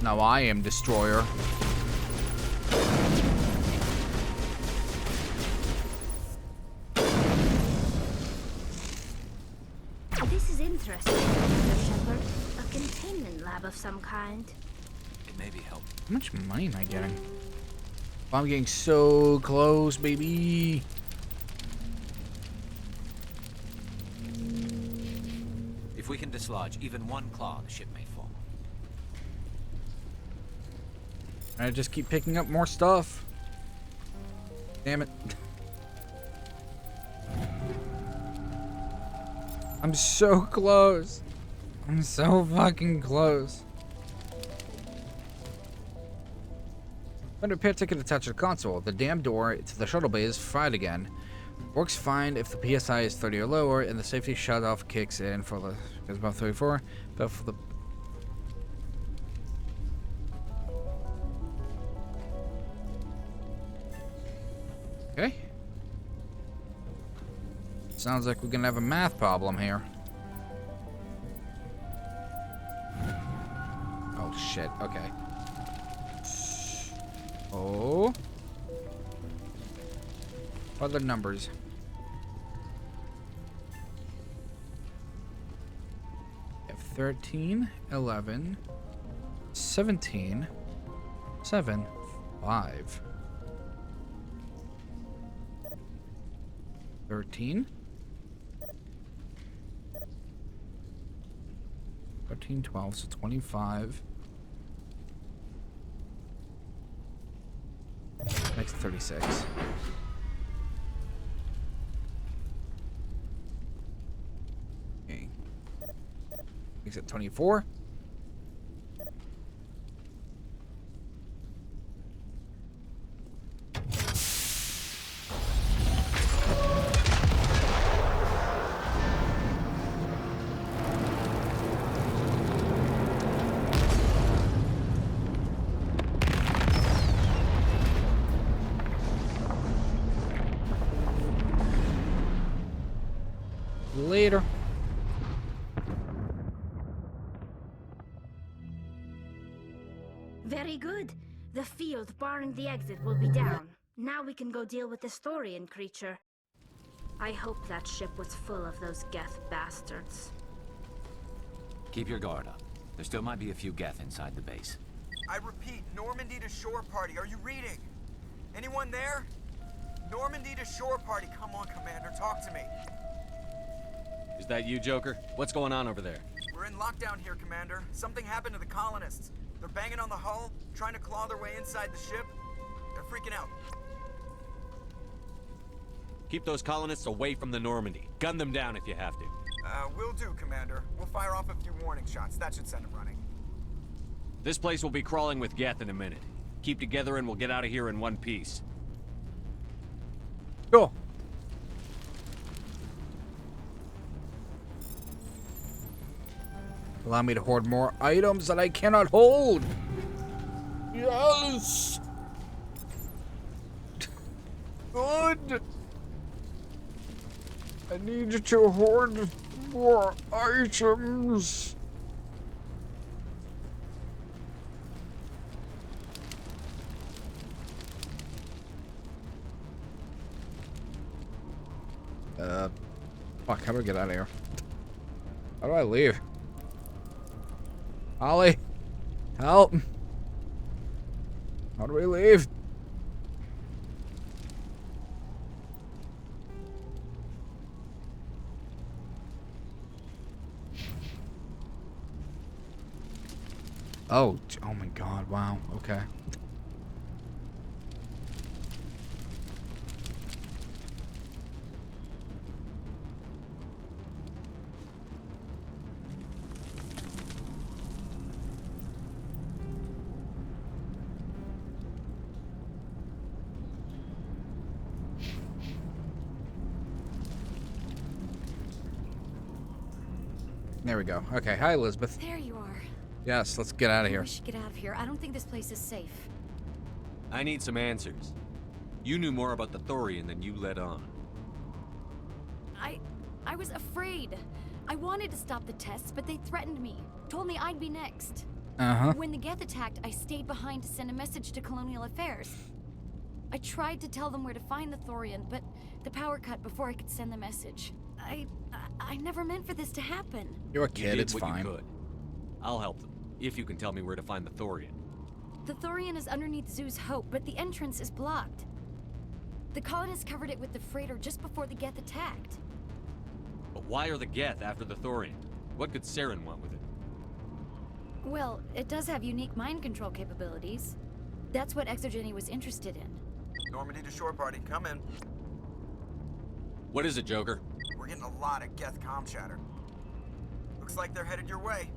Now I am destroyer. This is interesting, Mr. Shepard. A containment lab of some kind. It may be helpful. How much money am I getting? I'm getting so close, baby. If we can dislodge even one claw, the ship may fall. I just keep picking up more stuff. Damn it. I'm so close. I'm so fucking close. Find a repair ticket attached to the console. The damn door to the shuttle bay is fried again. Works fine if the PSI is 30 or lower, and the safety shut-off kicks in for the... It's about 34, but for the... Okay. Sounds like we're gonna have a math problem here. Oh, shit. Okay. Oh. What are the numbers? We have 13, 11, 17, 7, 5. 13. 13, 12, so 25. Makes 36. Okay. Makes it 24. Later. Very good. The field barring the exit will be down. Now we can go deal with the Storian creature. I hope that ship was full of those Geth bastards. Keep your guard up. There still might be a few Geth inside the base. I repeat, Normandy to shore party. Are you reading? Anyone there? Normandy to shore party. Come on, Commander. Talk to me. Is that you, Joker? What's going on over there? We're in lockdown here, Commander. Something happened to the colonists. They're banging on the hull, trying to claw their way inside the ship. They're freaking out. Keep those colonists away from the Normandy. Gun them down if you have to. Will do, Commander. We'll fire off a few warning shots. That should send them running. This place will be crawling with Geth in a minute. Keep together and we'll get out of here in one piece. Cool. Allow me to hoard more items that I cannot hold. Yes. Good. I need to hoard more items. Fuck, how do I get out of here? How do I leave? Ollie, help. How do we leave? Oh my God, wow, okay. There we go. Okay, hi, Elizabeth. There you are. Yes, let's get out of here. We should get out of here. I don't think this place is safe. I need some answers. You knew more about the Thorian than you let on. I was afraid. I wanted to stop the tests, but they threatened me. Told me I'd be next. Uh-huh. When the Geth attacked, I stayed behind to send a message to Colonial Affairs. I tried to tell them where to find the Thorian, but the power cut before I could send the message. I never meant for this to happen. You're a kid, You did it's what fine. You could. I'll help them, if you can tell me where to find the Thorian. The Thorian is underneath Zoo's Hope, but the entrance is blocked. The colonists covered it with the freighter just before the Geth attacked. But why are the Geth after the Thorian? What could Saren want with it? Well, it does have unique mind control capabilities. That's what Exogeny was interested in. Normandy to shore party, come in. What is it, Joker? We're getting a lot of Geth comm chatter. Looks like they're headed your way.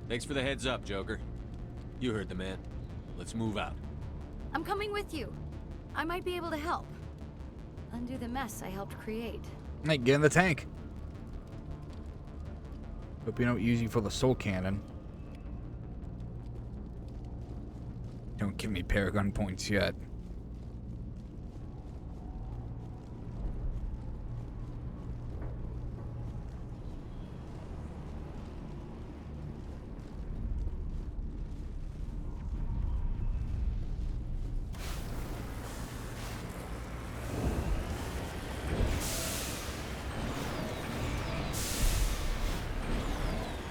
Thanks for the heads up, Joker. You heard the man. Let's move out. I'm coming with you. I might be able to help. Undo the mess I helped create. Hey, get in the tank. Hope you don't use you for the soul cannon. Don't give me Paragon points yet.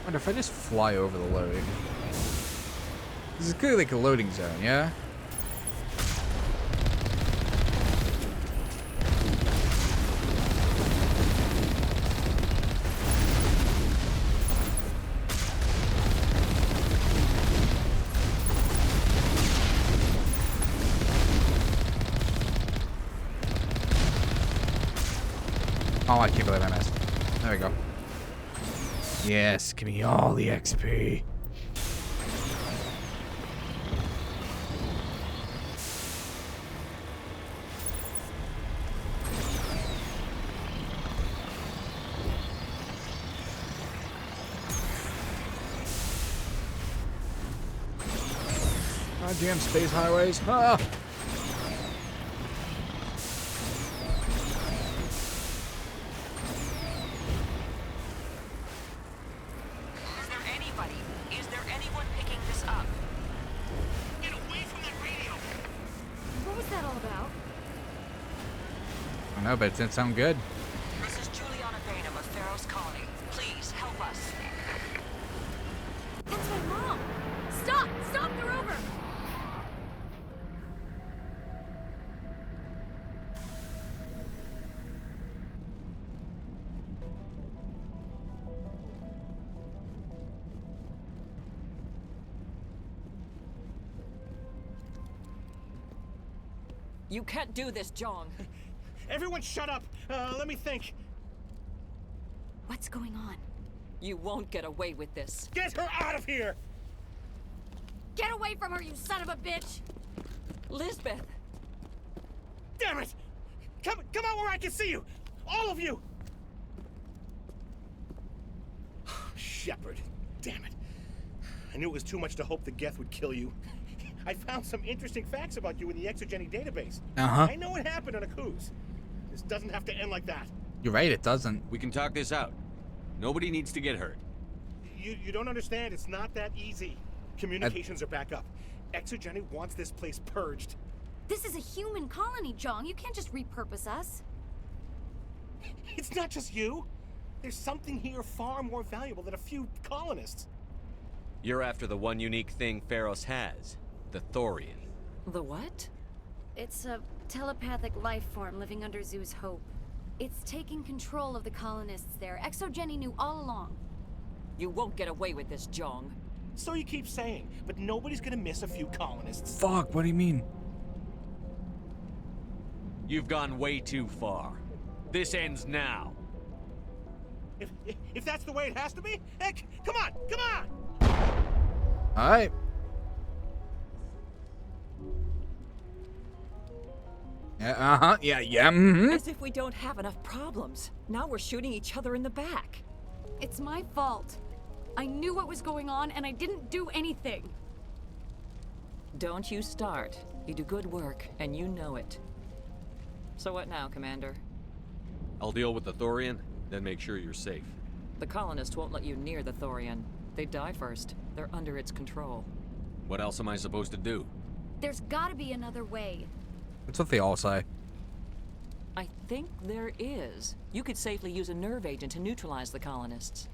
Wonder if I just fly over the loading. This is clearly like a loading zone, yeah? Oh, I can't believe I missed. There we go. Yes, give me all the XP. Goddamn space highways. Ah! Is there anyone picking this up? Get away from that radio! What was that all about? I know, but it didn't sound good. This is Juliana Bainham of Feros Colony. Please help us. That's my mom! Stop! Stop the rover! You can't do this, Jong. Everyone shut up! Let me think. What's going on? You won't get away with this. Get her out of here! Get away from her, you son of a bitch! Lisbeth! Damn it! Come out where I can see you! All of you! Shepard, damn it. I knew it was too much to hope the Geth would kill you. I found some interesting facts about you in the Exogeny database. Uh-huh. I know it happened on a cruise. This doesn't have to end like that. You're right, it doesn't. We can talk this out. Nobody needs to get hurt. You don't understand. It's not that easy. Communications are back up. Exogeny wants this place purged. This is a human colony, Jong. You can't just repurpose us. It's not just you. There's something here far more valuable than a few colonists. You're after the one unique thing Feros has. The Thorian. The what? It's a telepathic life form living under Zoo's Hope. It's taking control of the colonists there. Exogeny knew all along. You won't get away with this, Jong. So you keep saying, but nobody's gonna miss a few colonists. Fuck, what do you mean? You've gone way too far. This ends now. If that's the way it has to be, heck, come on, come on! All right. Uh-huh, yeah, mm-hmm. As if we don't have enough problems. Now we're shooting each other in the back. It's It's my fault. I knew what was going on, and I didn't do anything. Don't you start. You do good work, and you know it. So what now, Commander? I'll deal with the Thorian, then make sure you're safe. The colonists won't let you near the Thorian. They die first. They're under its control. What else am I supposed to do? There's gotta be another way. That's what they all say. I think there is. You could safely use a nerve agent to neutralize the colonists.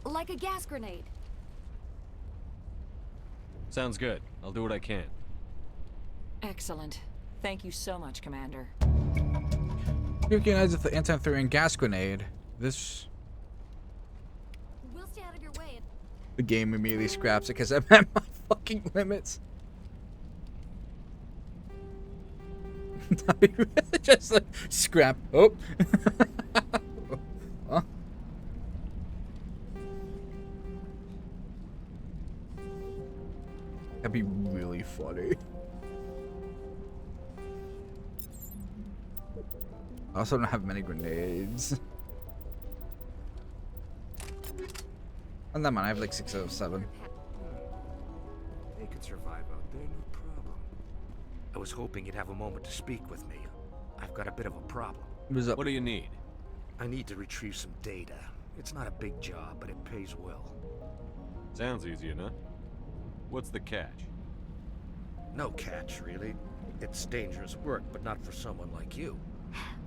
Like a gas grenade. Sounds good. I'll do what I can. Excellent. Thank you so much, Commander. You can use the anti-Thorian gas grenade. This... We'll stay out of your way. The game immediately scraps it because I'm at my fucking limits. Just like scrap. Oh. Huh? That'd be really funny. I also don't have many grenades. And that man, I have like 6 out of 7. They could survive out there, no problem. I was hoping you'd have a moment to speak with me. I've got a bit of a problem. What do you need? I need to retrieve some data. It's not a big job, but it pays well. Sounds easy enough. What's the catch? No catch, really. It's dangerous work, but not for someone like you.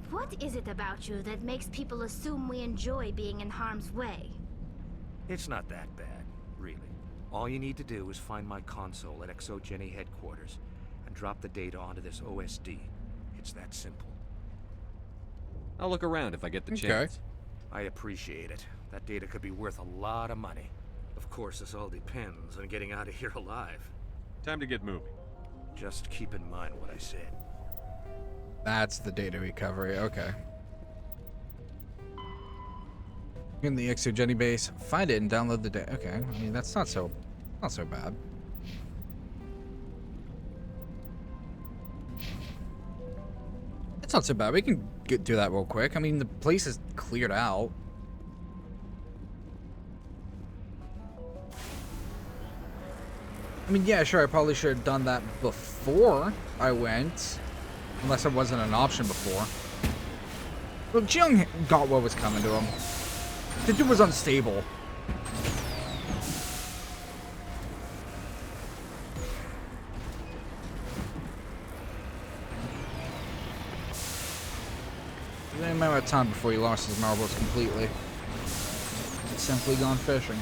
What is it about you that makes people assume we enjoy being in harm's way? It's not that bad, really. All you need to do is find my console at ExoGeni headquarters and drop the data onto this OSD. It's that simple. I'll look around if I get the chance. I appreciate it. That data could be worth a lot of money. Of course, this all depends on getting out of here alive. Time to get moving. Just keep in mind what I said. That's the data recovery. Okay. In the ExoGeni base, find it and download the data. Okay, I mean that's not so bad. It's not so bad. We can do that real quick. I mean the place is cleared out. I mean, yeah, sure. I probably should have done that before I went, unless it wasn't an option before. Well, Jiang got what was coming to him. The dude was unstable. It didn't matter of time before he lost his marbles completely. He's simply gone fishing.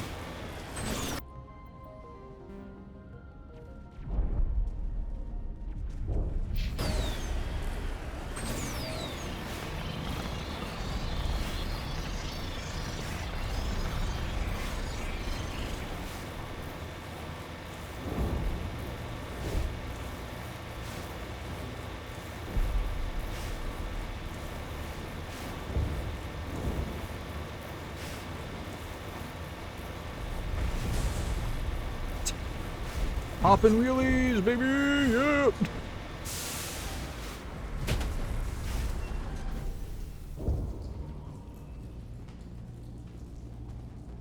Hopping wheelies, baby! Yep!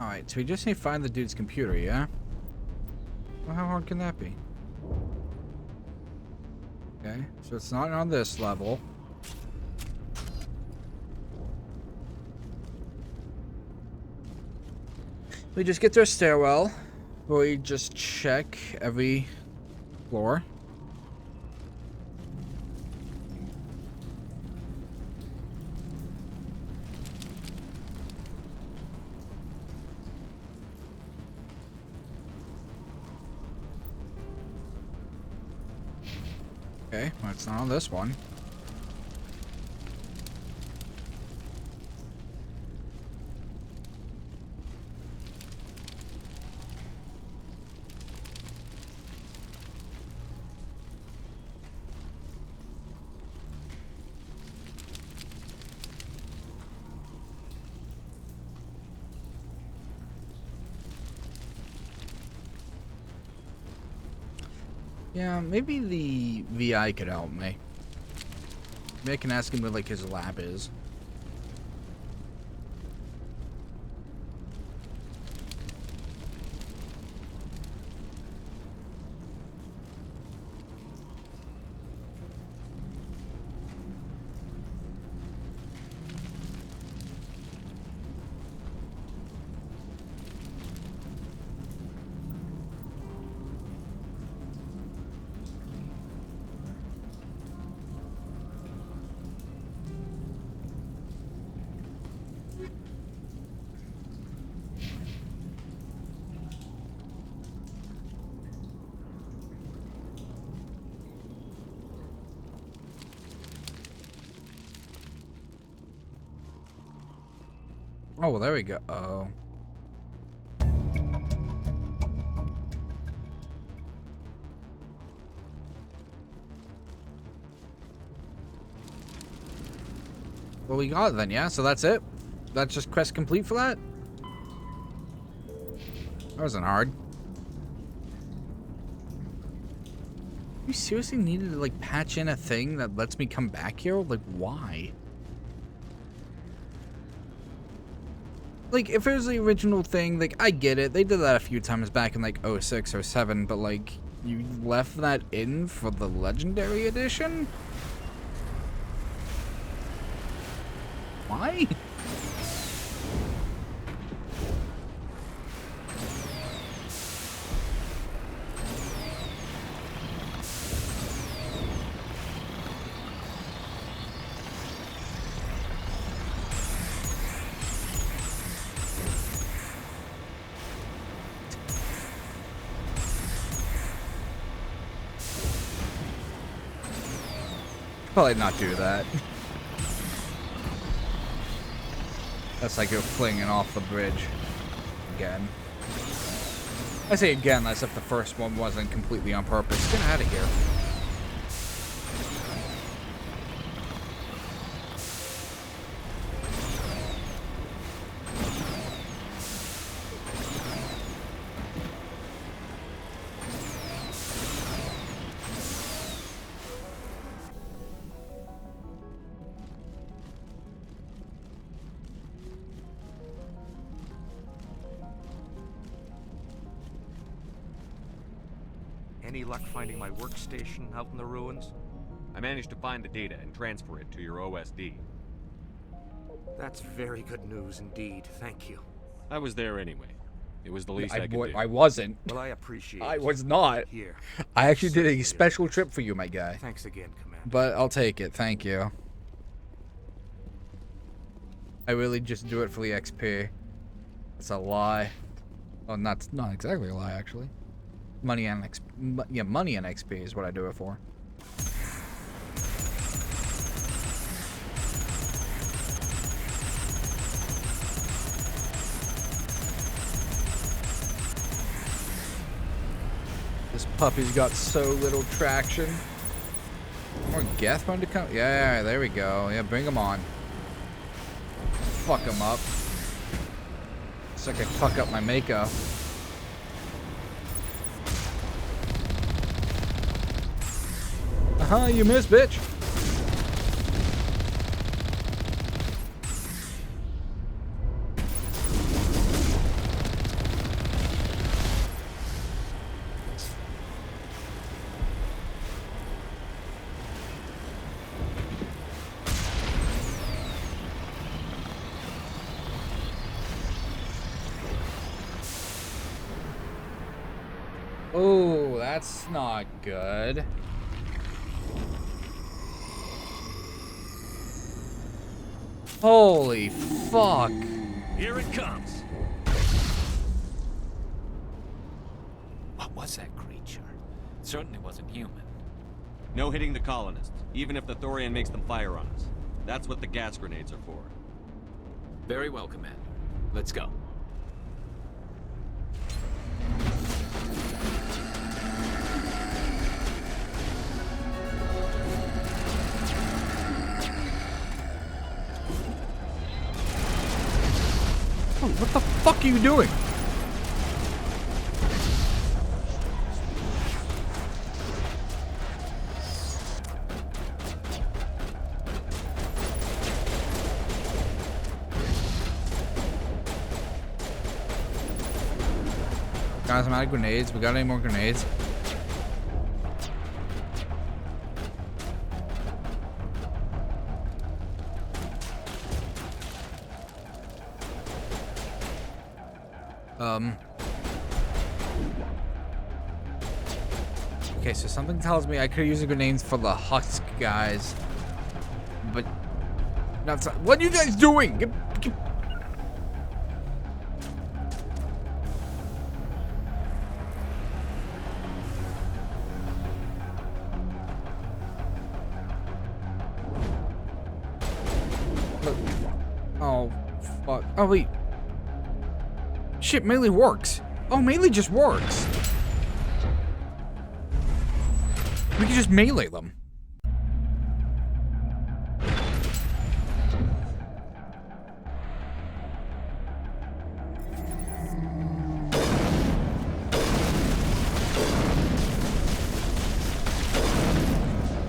Alright, so we just need to find the dude's computer, yeah? Well, how hard can that be? Okay, so it's not on this level. We just get to a stairwell. We just check every floor. Okay, well, it's not on this one. Yeah, maybe the VI could help me. Maybe I can ask him where, like, his lab is. Oh, well, there we go. Oh. Well, we got it then, yeah? So that's it? That's just quest complete for that? That wasn't hard. You seriously needed to, like, patch in a thing that lets me come back here? Like, why? Like, if it was the original thing, like, I get it. They did that a few times back in, like, 06 or 07, but, like, you left that in for the Legendary Edition? Why? Probably not do that. That's like you're flinging off the bridge again. I say again, as if the first one wasn't completely on purpose. Get out of here. Any luck finding my workstation out in the ruins? I managed to find the data and transfer it to your OSD. That's very good news indeed. Thank you. I was there anyway. It was the least I could do. I wasn't. Well, I appreciate it. I was not. Here. I actually did a special trip for you, my guy. Thanks again, Commander. But I'll take it. Thank you. I really just do it for the XP. It's a lie. Oh, not exactly a lie, actually. Money and money and XP is what I do it for. This puppy's got so little traction. More Geth fun to come. Yeah, there we go. Yeah, bring him on. Fuck him up. So I can fuck up my makeup. You missed, bitch. Oh, that's not good. Holy fuck. Here it comes. What was that creature? It certainly wasn't human. No hitting the colonists, even if the Thorian makes them fire on us. That's what the gas grenades are for. Very well, Commander. Let's go. Oh, what the fuck are you doing? Guys, I'm out of grenades. We got any more grenades? Okay, so something tells me I could use the grenades for the husk guys, but not. What are you guys doing? Get... Oh, fuck. Oh, wait. Shit, melee works. Oh, melee just works. We can just melee them.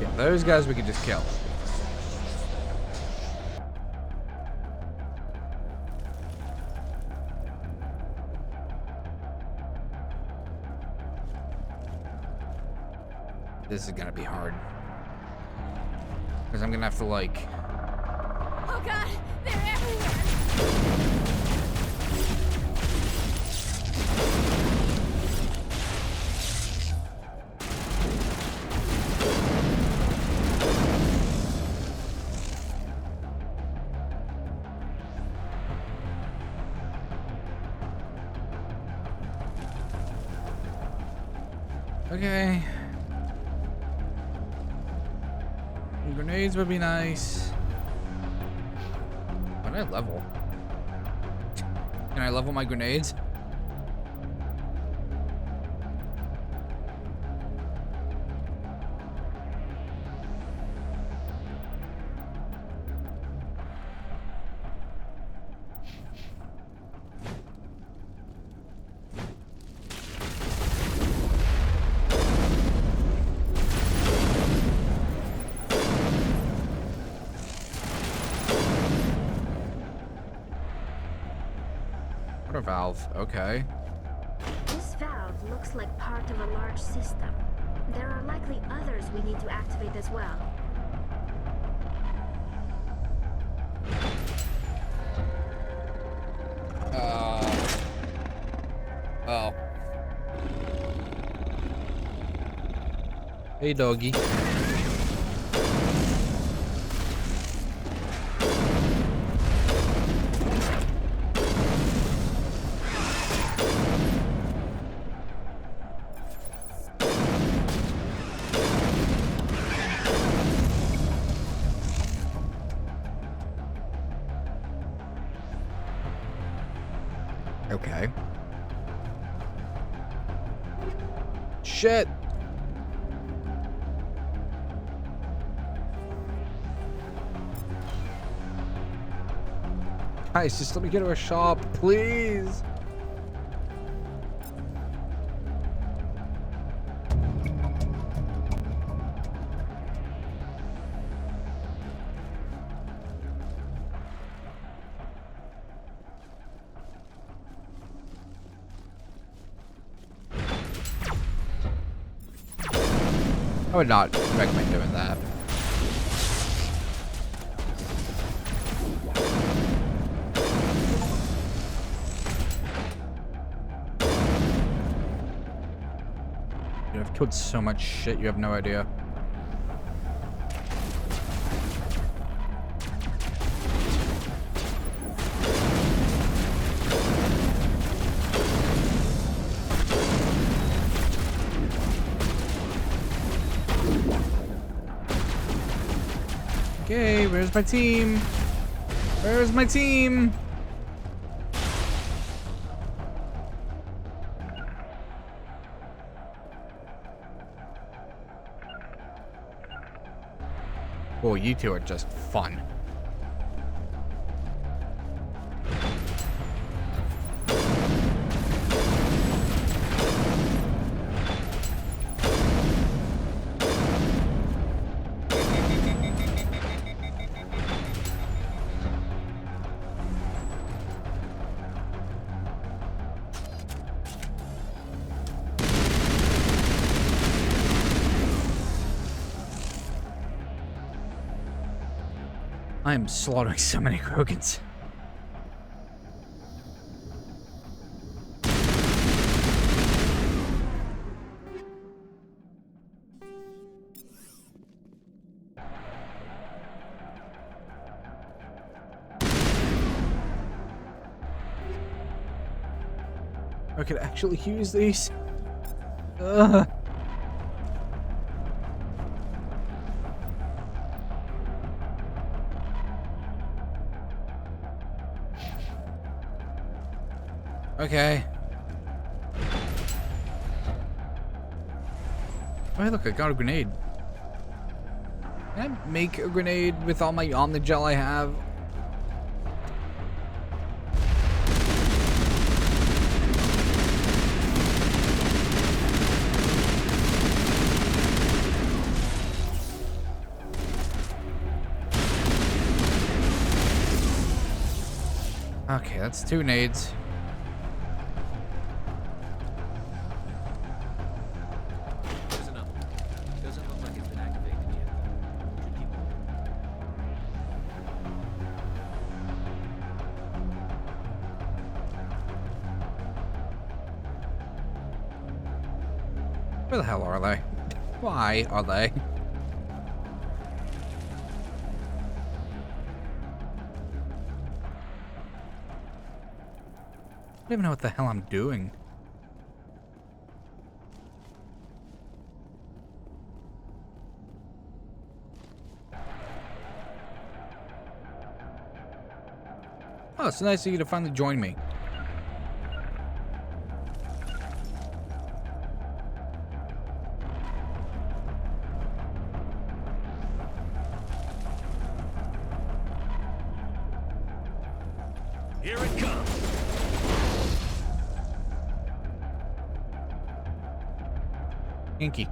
Yeah, those guys we can just kill. This is gonna be hard. Because I'm gonna have to, like... Oh god, they're everywhere! Okay. Grenades would be nice. What did I level? Can I level my grenades? Water valve, okay. This valve looks like part of a large system. There are likely others we need to activate as well. Oh. Hey, doggy. Okay. Shit. Guys, just let me get to a shop, please. I would not recommend doing that. Dude, I've killed so much shit, you have no idea. Okay, where's my team? Where's my team? Well, you two are just fun. I am slaughtering so many Krogans. I could actually use these. Ugh. Okay. Oh, hey, look, I got a grenade. Can I make a grenade with all my Omni-Gel I have? Okay, that's 2 nades. There's another one. Doesn't look like it's been activated yet. Should keep moving. Where the hell are they? Why are they? I don't even know what the hell I'm doing. Oh, it's nice of you to finally join me. Here it comes. Inky.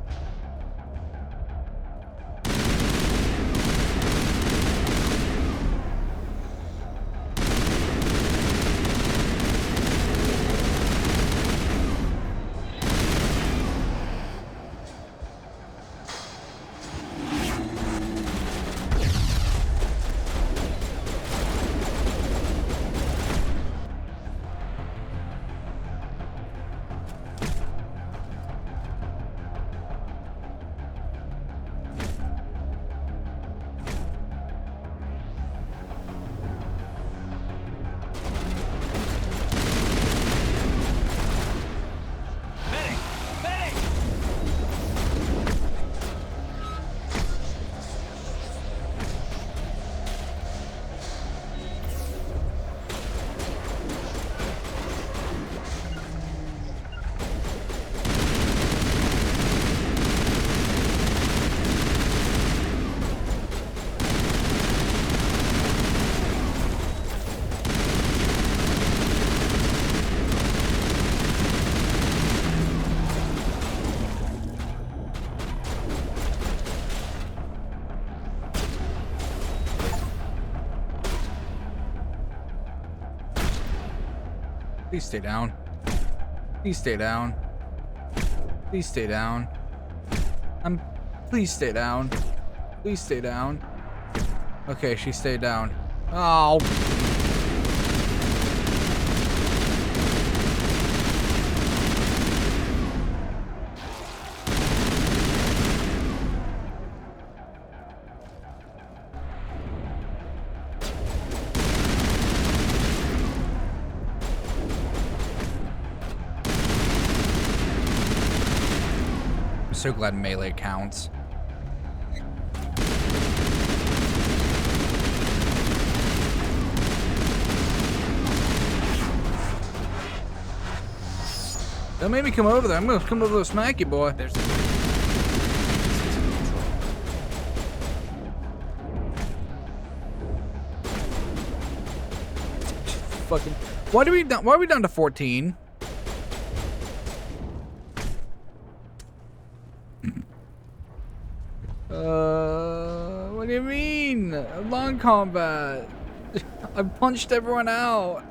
Please stay down. Please stay down. Please stay down. Please stay down. Please stay down. Okay, she stayed down. Oh. I'm so glad melee counts. Don't make me come over there. I'm gonna come over there and smack you, boy. There's Fucking. Why are we down to 14? What do you mean? Long combat. I punched everyone out.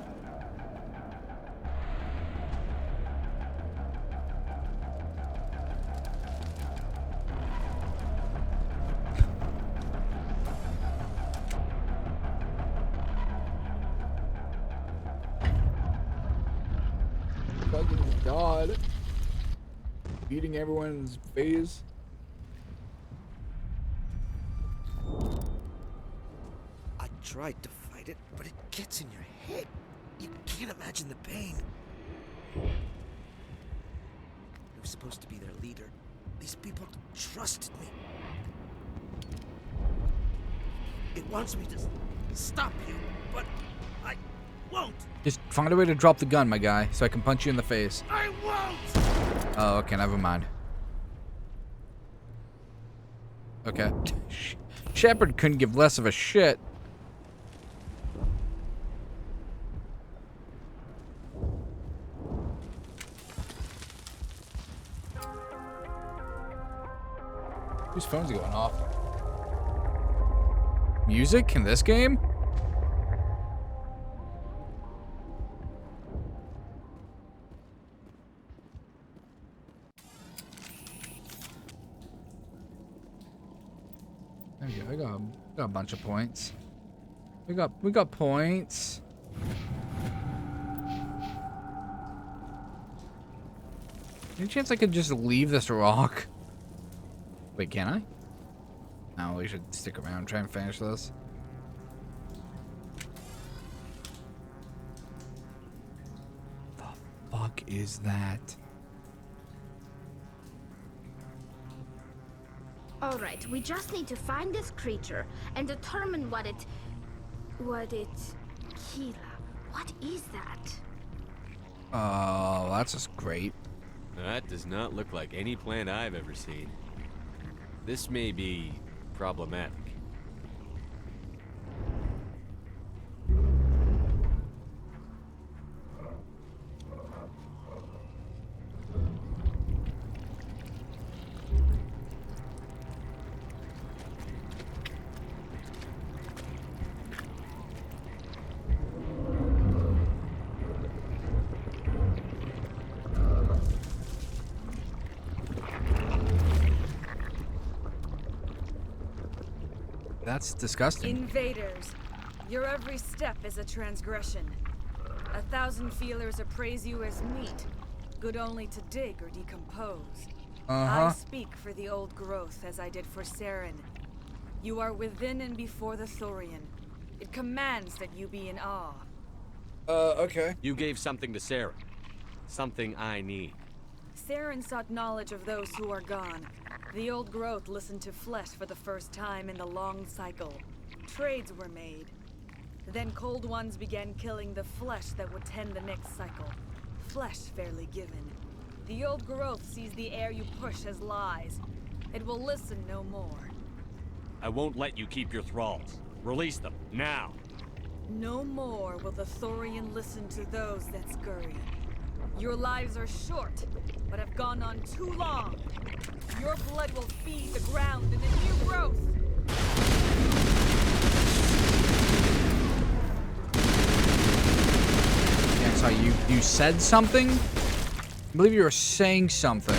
Fucking God. Beating everyone's face. I tried to fight it, but it gets in your head. You can't imagine the pain. I was supposed to be their leader. These people trusted me. It wants me to stop you, but won't. Just find a way to drop the gun, my guy, so I can punch you in the face. I won't. Oh, okay, never mind. Okay. Shepard couldn't give less of a shit. Whose phone's going off? Music in this game? There we go. I got a bunch of points. We got points. Any chance I could just leave this rock? Wait, can I? No, we should stick around and try and finish this. The fuck is that? Alright, we just need to find this creature and determine what it... Kira. What is that? Oh, that's just great. That does not look like any plant I've ever seen. This may be problematic. That's disgusting. Invaders, your every step is a transgression. 1,000 feelers appraise you as meat, good only to dig or decompose. I speak for the old growth as I did for Saren. You are within and before the Thorian. It commands that you be in awe. Okay. You gave something to Sarah. Something I need. Saren sought knowledge of those who are gone. The old growth listened to flesh for the first time in the long cycle. Trades were made. Then cold ones began killing the flesh that would tend the next cycle. Flesh fairly given. The old growth sees the air you push as lies. It will listen no more. I won't let you keep your thralls. Release them, now! No more will the Thorian listen to those that scurry. Your lives are short, but have gone on too long. Your blood will feed the ground in a new growth. Yeah, so you said something? I believe you were saying something.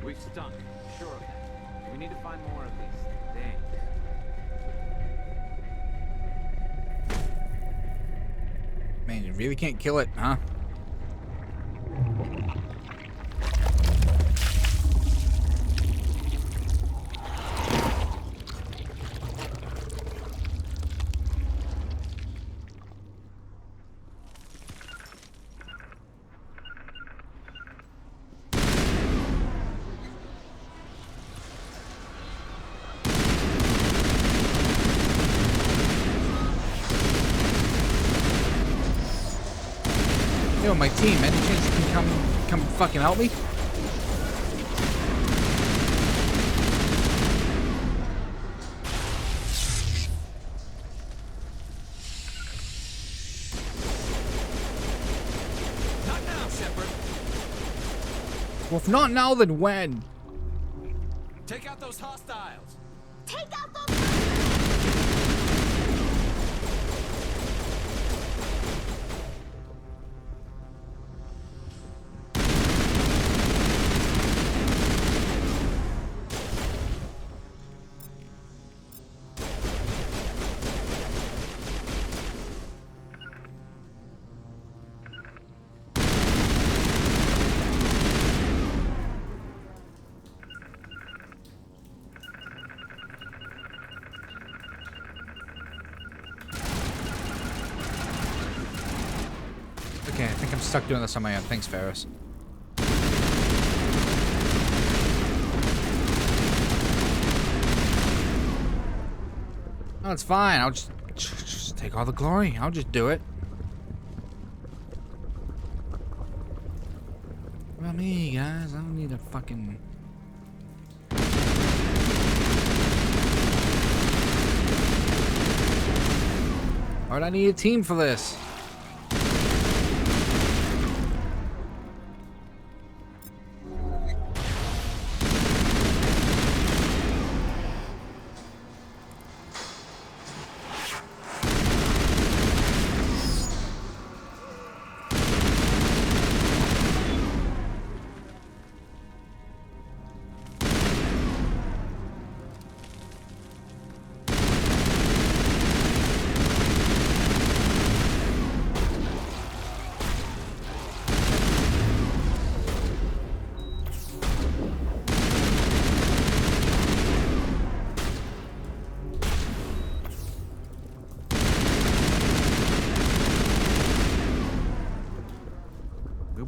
We've stunk, sure of that. We need to find more of these things. Man, you really can't kill it, huh? Yo, my team, any chance you can come fucking help me? Not now, Shepard. Well, if not now, then when? Take out those hostiles. Take out those... I'm stuck doing this on my own. Thanks, Feros. No, it's fine. I'll just take all the glory. I'll just do it. What about me, guys? I don't need a fucking... Why would I need a team for this?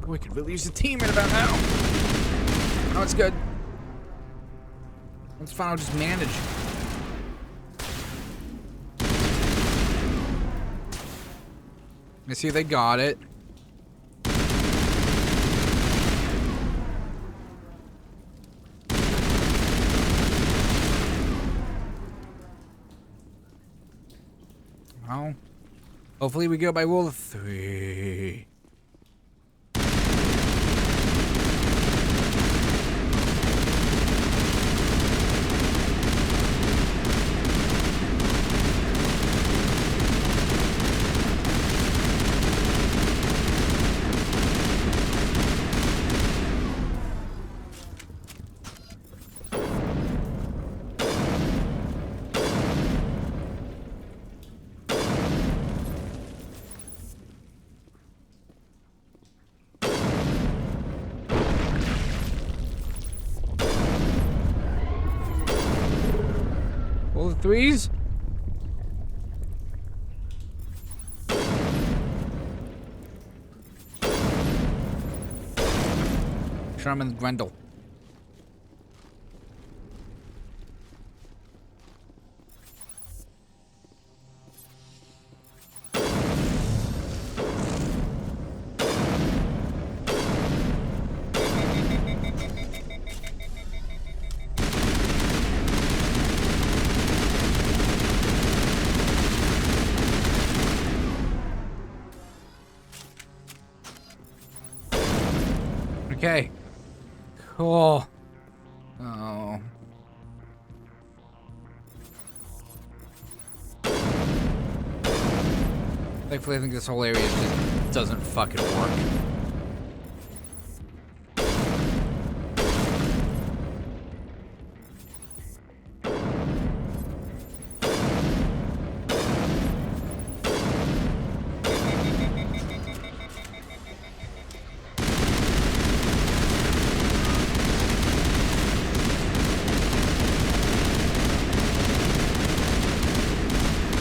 We could really use a team right about now. Oh, it's good. It's fine, I'll just manage. You see, they got it. Well, hopefully we go by rule of 3. All the 3s? Sherman and Grendel. Okay. Cool. Oh. Thankfully, I think this whole area just doesn't fucking work.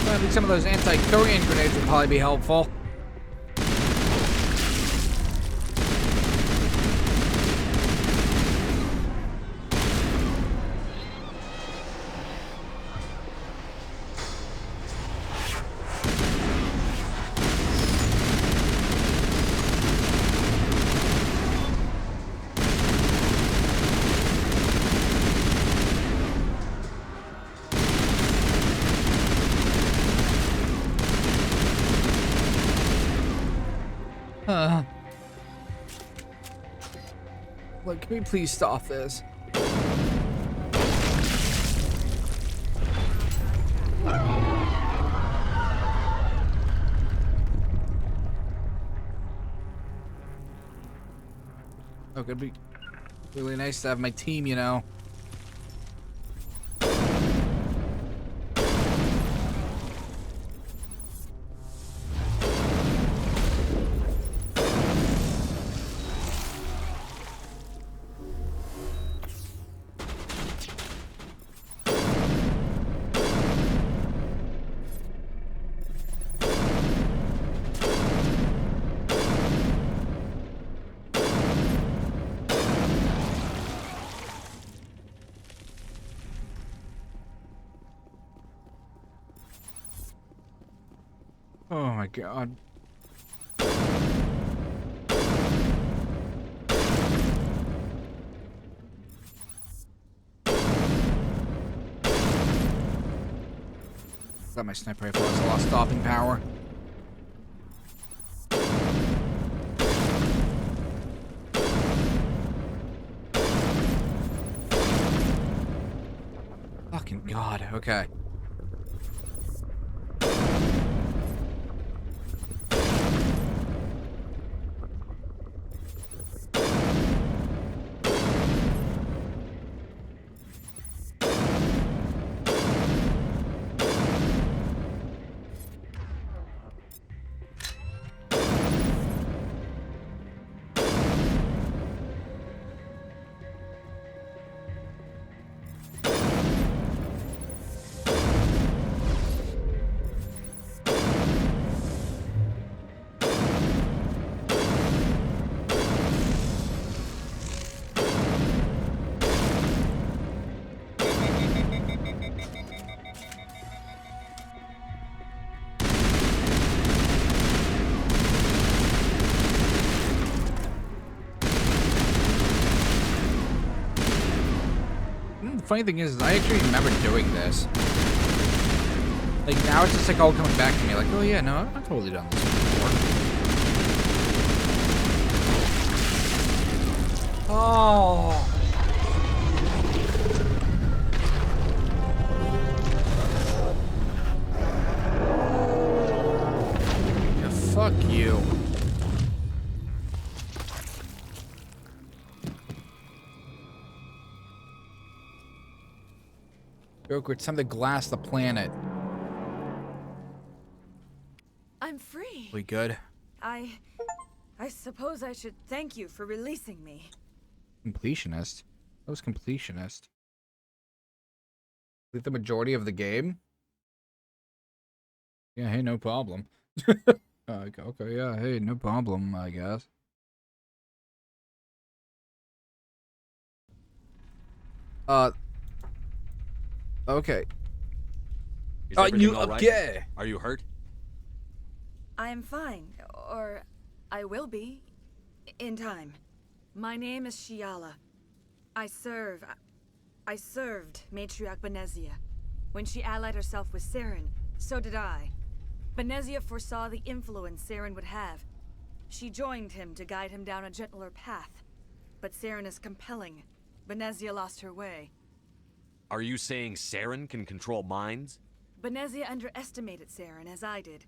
I think some of those anti-Korean grenades would probably be helpful. Look, can we please stop this? Oh, it'd be really nice to have my team, you know. my god. Got my sniper rifle. It's a lot of stopping power. Fucking god. Okay. The funny thing is, I actually remember doing this. Like, now it's just like all coming back to me, like, oh yeah, no, I've totally done this before. Oh. Yeah, fuck you. Joker, it's time to glass the planet. I'm free. We good? I suppose I should thank you for releasing me. Completionist? That was completionist. Complete the majority of the game? Yeah, hey, no problem. Okay, yeah, hey, no problem, I guess. Okay. Is everything all right? Okay. Are you hurt? I am fine, or I will be, in time. My name is Shiala. I served Matriarch Benezia. When she allied herself with Saren, so did I. Benezia foresaw the influence Saren would have. She joined him to guide him down a gentler path. But Saren is compelling. Benezia lost her way. Are you saying Saren can control minds? Benezia underestimated Saren, as I did.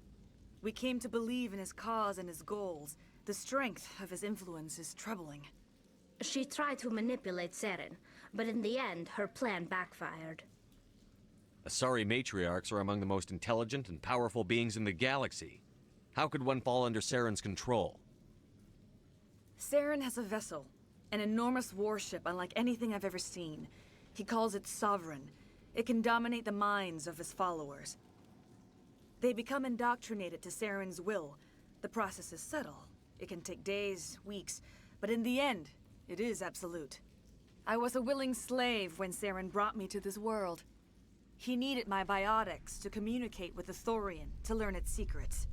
We came to believe in his cause and his goals. The strength of his influence is troubling. She tried to manipulate Saren, but in the end, her plan backfired. Asari matriarchs are among the most intelligent and powerful beings in the galaxy. How could one fall under Saren's control? Saren has a vessel, an enormous warship unlike anything I've ever seen. He calls it Sovereign. It can dominate the minds of his followers. They become indoctrinated to Saren's will. The process is subtle. It can take days, weeks, but in the end, it is absolute. I was a willing slave when Saren brought me to this world. He needed my biotics to communicate with the Thorian, to learn its secrets.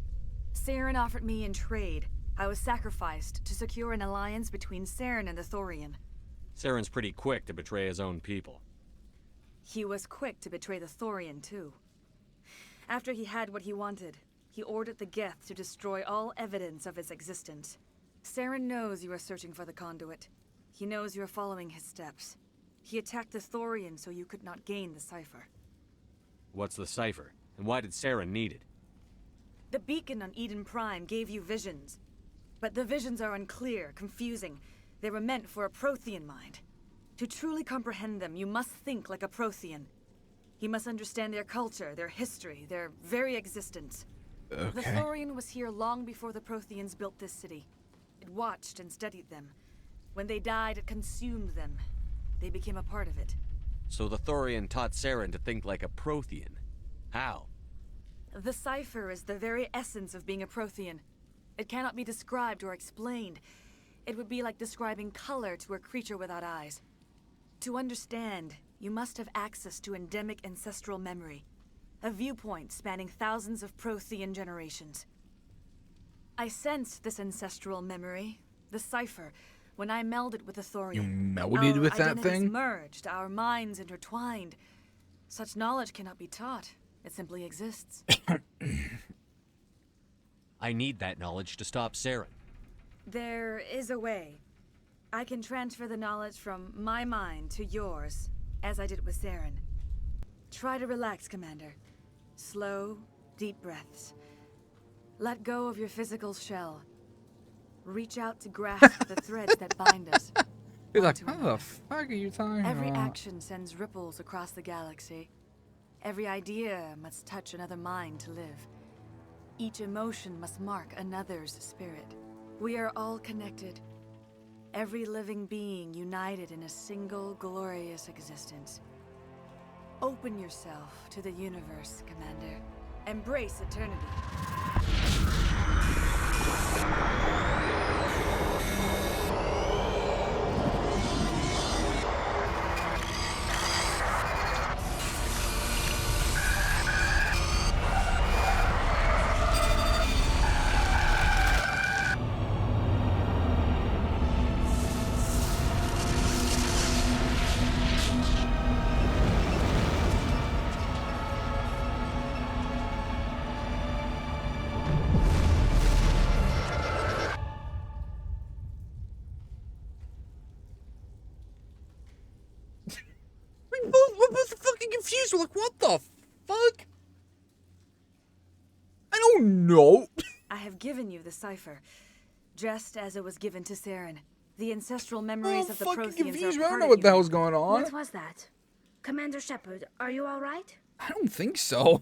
Saren offered me in trade. I was sacrificed to secure an alliance between Saren and the Thorian. Saren's pretty quick to betray his own people. He was quick to betray the Thorian, too. After he had what he wanted, he ordered the Geth to destroy all evidence of its existence. Saren knows you are searching for the conduit. He knows you are following his steps. He attacked the Thorian so you could not gain the cipher. What's the cipher? And why did Saren need it? The beacon on Eden Prime gave you visions. But the visions are unclear, confusing. They were meant for a Prothean mind. To truly comprehend them, you must think like a Prothean. You must understand their culture, their history, their very existence. Okay. The Thorian was here long before the Protheans built this city. It watched and studied them. When they died, it consumed them. They became a part of it. So the Thorian taught Saren to think like a Prothean. How? The cipher is the very essence of being a Prothean. It cannot be described or explained. It would be like describing color to a creature without eyes. To understand, you must have access to endemic ancestral memory. A viewpoint spanning thousands of Prothean generations. I sensed this ancestral memory, the cipher, when I melded with the Thorian. You melded with that identities thing? merged, our minds intertwined. Such knowledge cannot be taught. It simply exists. I need that knowledge to stop Saren. There is a way. I can transfer the knowledge from my mind to yours, as I did with Saren. Try to relax, Commander. Slow, deep breaths. Let go of your physical shell. Reach out to grasp the threads that bind us. You're like, what the fuck are you talking Every about? action sends ripples across the galaxy. Every idea must touch another mind to live. Each emotion must mark another's spirit. We are all connected. Every living being united in a single glorious existence. Open yourself to the universe, Commander. Embrace eternity. We're both fucking confused. We're like, what the fuck? I don't know. I have given you the cipher, just as it was given to Saren. The ancestral memories of the Protheans confused. are I don't part know of what you the now. hell's going on. What was that? Commander Shepard, are you all right? I don't think so.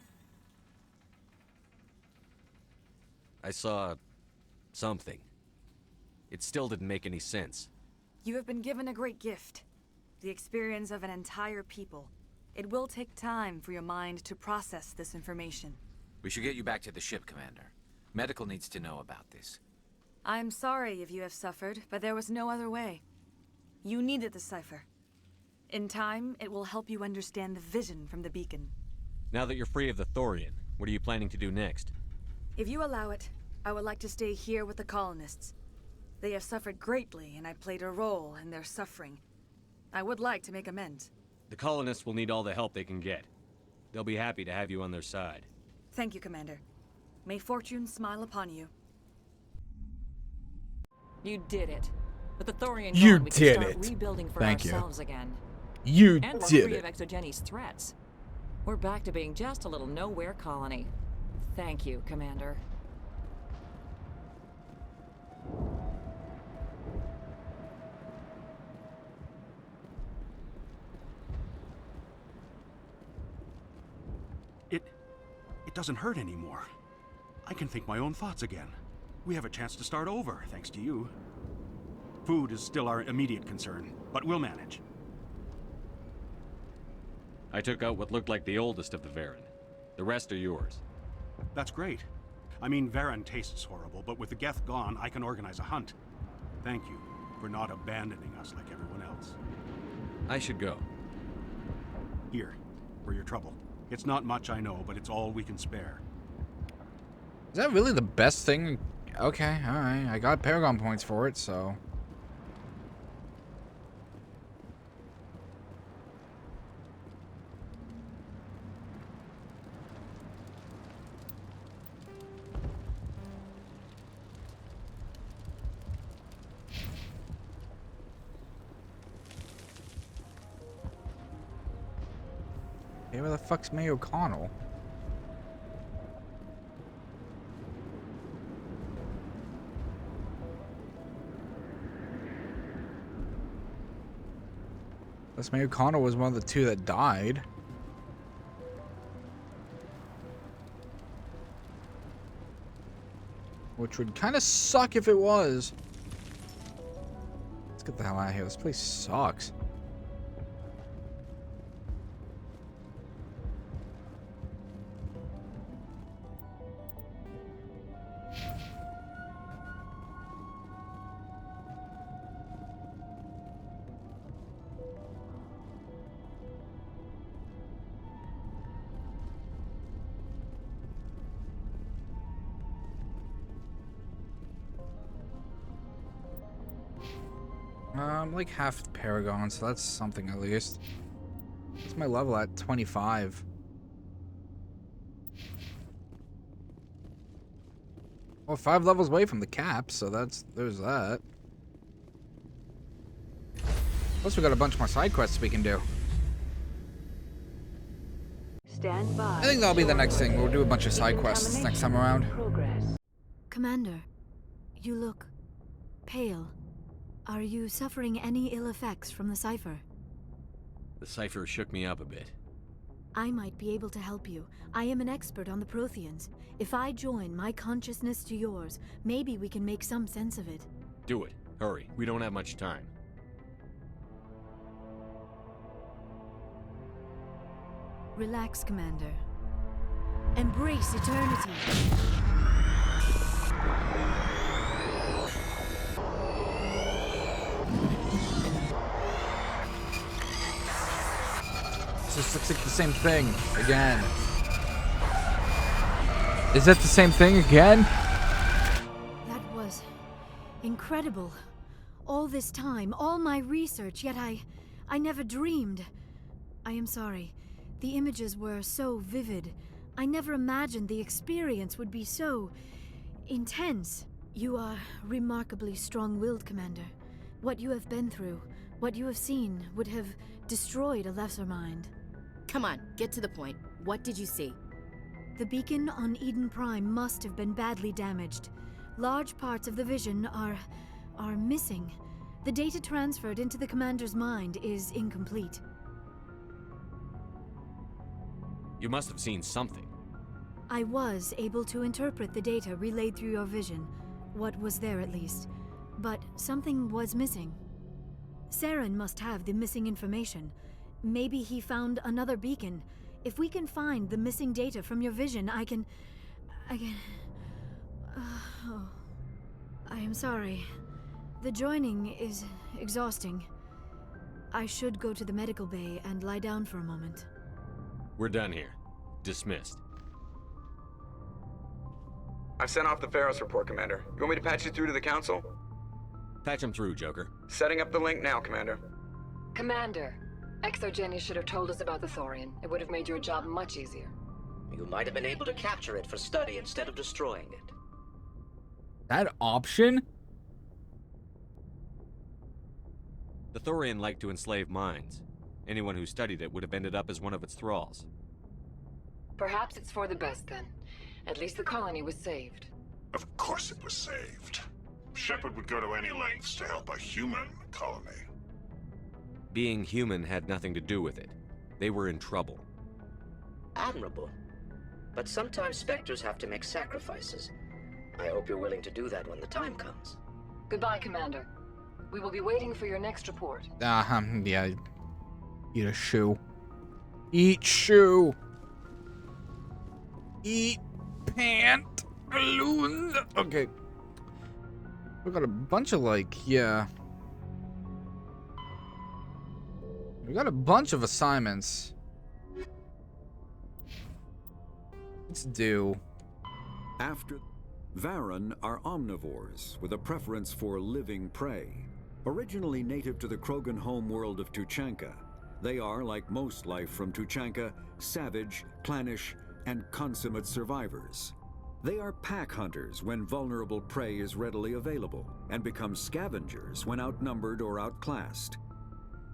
I saw something. It still didn't make any sense. You have been given a great gift. The experience of an entire people. It will take time for your mind to process this information. We should get you back to the ship, Commander. Medical needs to know about this. I'm sorry if you have suffered, but there was no other way. You needed the cipher. In time, it will help you understand the vision from the beacon. Now that you're free of the Thorian, what are you planning to do next? If you allow it, I would like to stay here with the colonists. They have suffered greatly, and I played a role in their suffering. I would like to make amends. The colonists will need all the help they can get. They'll be happy to have you on their side. Thank you, Commander. May fortune smile upon you. You did it. With the Thorian You gone, we did can start it. rebuilding for Thank you. ourselves again. You And we're did free it. of Exogeni's threats. We're back to being just a little nowhere colony. Thank you, Commander. It doesn't hurt anymore. I can think my own thoughts again. We have a chance to start over, thanks to you. Food is still our immediate concern, but we'll manage. I took out what looked like the oldest of the Varen. The rest are yours. That's great. I mean, Varen tastes horrible, but with the Geth gone, I can organize a hunt. Thank you for not abandoning us like everyone else. I should go. Here, for your trouble. It's not much, I know, but it's all we can spare. Is that really the best thing? Okay, alright. I got Paragon points for it, so. Hey, where the fuck's May O'Connell? This May O'Connell was one of the two that died. Which would kind of suck if it was. Let's get the hell out of here. This place sucks. Like half the Paragon, so that's something at least. What's my level at? 25. Well, 5 levels away from the cap, so there's that. Plus, we got a bunch more side quests we can do. Stand by. I think that'll be the next thing. We'll do a bunch of side quests next time around. Commander, you look pale. Are you suffering any ill effects from the cipher? The cipher shook me up a bit. I might be able to help you. I am an expert on the Protheans. If I join my consciousness to yours, maybe we can make some sense of it. Do it. Hurry. We don't have much time. Relax, Commander. Embrace eternity. This looks like the same thing again. Is that the same thing again? That was incredible. All this time, all my research, yet I never dreamed. I am sorry. The images were so vivid. I never imagined the experience would be so intense. You are remarkably strong-willed, Commander. What you have been through, what you have seen, would have destroyed a lesser mind. Come on, get to the point. What did you see? The beacon on Eden Prime must have been badly damaged. Large parts of the vision are missing. The data transferred into the Commander's mind is incomplete. You must have seen something. I was able to interpret the data relayed through your vision. What was there, at least. But something was missing. Saren must have the missing information. Maybe he found another beacon. If we can find the missing data from your vision, I can... Oh. I am sorry. The joining is exhausting. I should go to the medical bay and lie down for a moment. We're done here. Dismissed. I've sent off the Feros report, Commander. You want me to patch you through to the Council? Patch him through, Joker. Setting up the link now, Commander. Commander, ExoGeni should have told us about the Thorian. It would have made your job much easier. You might have been able to capture it for study instead of destroying it. That option? The Thorian liked to enslave minds. Anyone who studied it would have ended up as one of its thralls. Perhaps it's for the best then. At least the colony was saved. Of course it was saved. Shepard would go to any lengths to help a human colony. Being human had nothing to do with it. They were in trouble. Admirable. But sometimes Spectres have to make sacrifices. I hope you're willing to do that when the time comes. Goodbye, Commander. We will be waiting for your next report. Yeah. Eat a shoe. Eat shoe. Eat pant. Balloon. Okay. We got a bunch of yeah. We got a bunch of assignments. Let's do. After Varen are omnivores with a preference for living prey. Originally native to the Krogan homeworld of Tuchanka, they are, like most life from Tuchanka, savage, clannish, and consummate survivors. They are pack hunters when vulnerable prey is readily available, and become scavengers when outnumbered or outclassed.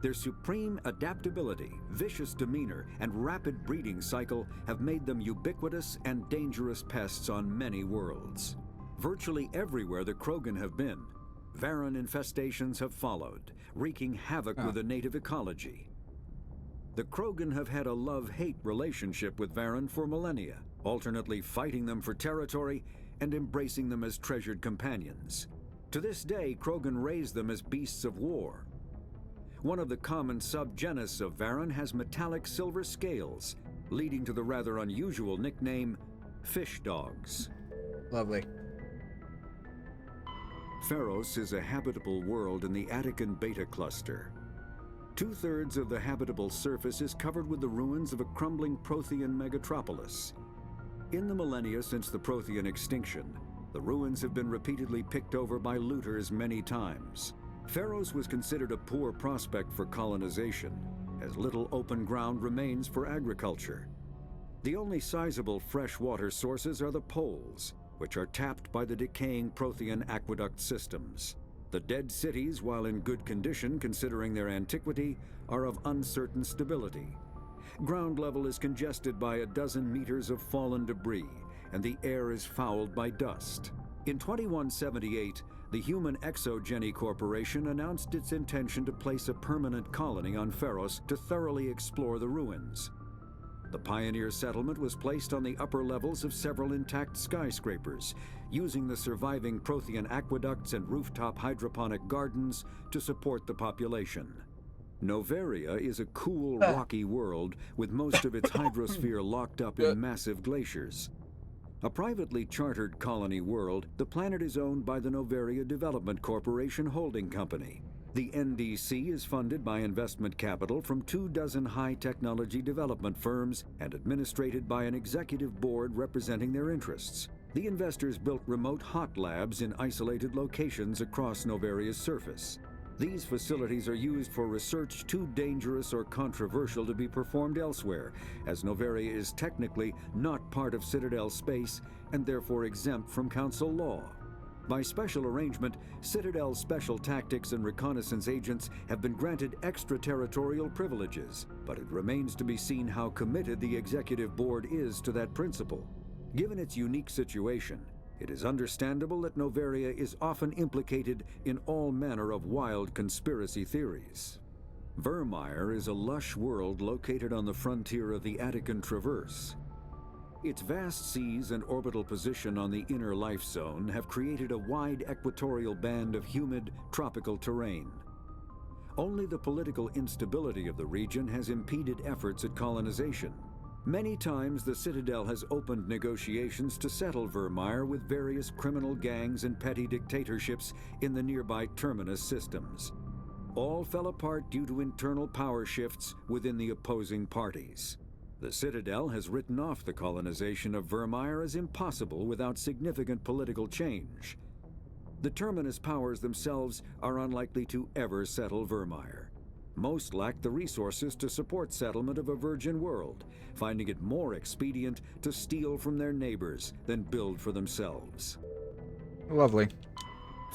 Their supreme adaptability, vicious demeanor, and rapid breeding cycle have made them ubiquitous and dangerous pests on many worlds. Virtually everywhere the Krogan have been, Varen infestations have followed, wreaking havoc with the native ecology. The Krogan have had a love-hate relationship with Varen for millennia, alternately fighting them for territory and embracing them as treasured companions. To this day, Krogan raise them as beasts of war. One of the common subgenus of Varen has metallic silver scales, leading to the rather unusual nickname, fish dogs. Lovely. Feros is a habitable world in the Attican Beta Cluster. 2/3 of the habitable surface is covered with the ruins of a crumbling Prothean megatropolis. In the millennia since the Prothean extinction, the ruins have been repeatedly picked over by looters many times. Feros was considered a poor prospect for colonization, as little open ground remains for agriculture. The only sizable freshwater sources are the poles, which are tapped by the decaying Prothean aqueduct systems. The dead cities, while in good condition considering their antiquity, are of uncertain stability. Ground level is congested by a dozen meters of fallen debris, and the air is fouled by dust. In 2178, the Human Exogeny Corporation announced its intention to place a permanent colony on Feros to thoroughly explore the ruins. The pioneer settlement was placed on the upper levels of several intact skyscrapers, using the surviving Prothean aqueducts and rooftop hydroponic gardens to support the population. Noveria is a cool, rocky world with most of its hydrosphere locked up in massive glaciers. A privately chartered colony world, the planet is owned by the Noveria Development Corporation Holding Company. The NDC is funded by investment capital from 24 high-technology development firms and administrated by an executive board representing their interests. The investors built remote hot labs in isolated locations across Noveria's surface. These facilities are used for research too dangerous or controversial to be performed elsewhere, as Noveria is technically not part of Citadel space and therefore exempt from Council law. By special arrangement, Citadel's special tactics and reconnaissance agents have been granted extraterritorial privileges, but it remains to be seen how committed the Executive Board is to that principle. Given its unique situation, it is understandable that Noveria is often implicated in all manner of wild conspiracy theories. Vermeer is a lush world located on the frontier of the Attican Traverse. Its vast seas and orbital position on the inner life zone have created a wide equatorial band of humid, tropical terrain. Only the political instability of the region has impeded efforts at colonization. Many times the Citadel has opened negotiations to settle Vermeer with various criminal gangs and petty dictatorships in the nearby Terminus systems. All fell apart due to internal power shifts within the opposing parties. The Citadel has written off the colonization of Vermeer as impossible without significant political change. The Terminus powers themselves are unlikely to ever settle Vermeer. Most lack the resources to support settlement of a virgin world, finding it more expedient to steal from their neighbors than build for themselves. Lovely.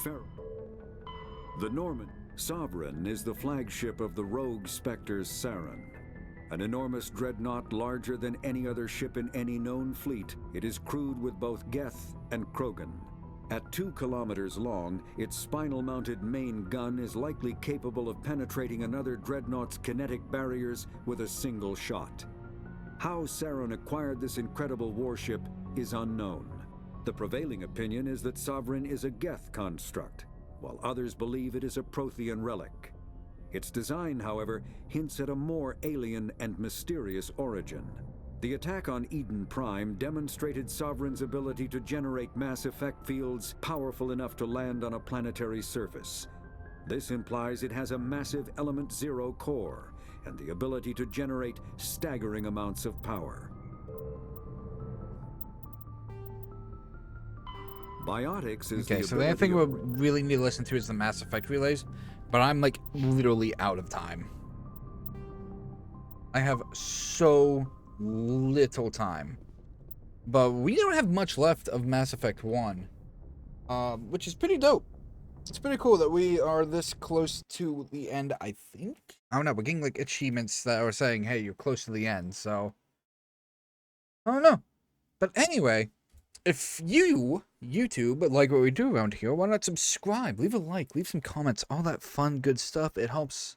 The Norman Sovereign is the flagship of the rogue Spectres Saren. An enormous dreadnought larger than any other ship in any known fleet, it is crewed with both Geth and Krogan. At 2 kilometers long, its spinal-mounted main gun is likely capable of penetrating another dreadnought's kinetic barriers with a single shot. How Saren acquired this incredible warship is unknown. The prevailing opinion is that Sovereign is a Geth construct, while others believe it is a Prothean relic. Its design, however, hints at a more alien and mysterious origin. The attack on Eden Prime demonstrated Sovereign's ability to generate mass effect fields powerful enough to land on a planetary surface. This implies it has a massive Element Zero core and the ability to generate staggering amounts of power. Biotics is okay, so the only thing we really need to listen to is the Mass Effect relays, but I'm like literally out of time. I have so little time, but we don't have much left of Mass Effect 1, which is pretty dope. It's pretty cool that we are this close to the end, I think. I don't know, we're getting like achievements that are saying, hey, you're close to the end, so I don't know. But anyway, if you, YouTube, like what we do around here, why not subscribe, leave a like, leave some comments, all that fun, good stuff. It helps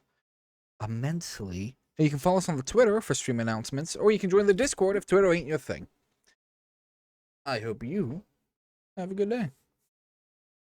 immensely. And you can follow us on the Twitter for stream announcements, or you can join the Discord if Twitter ain't your thing. I hope you have a good day.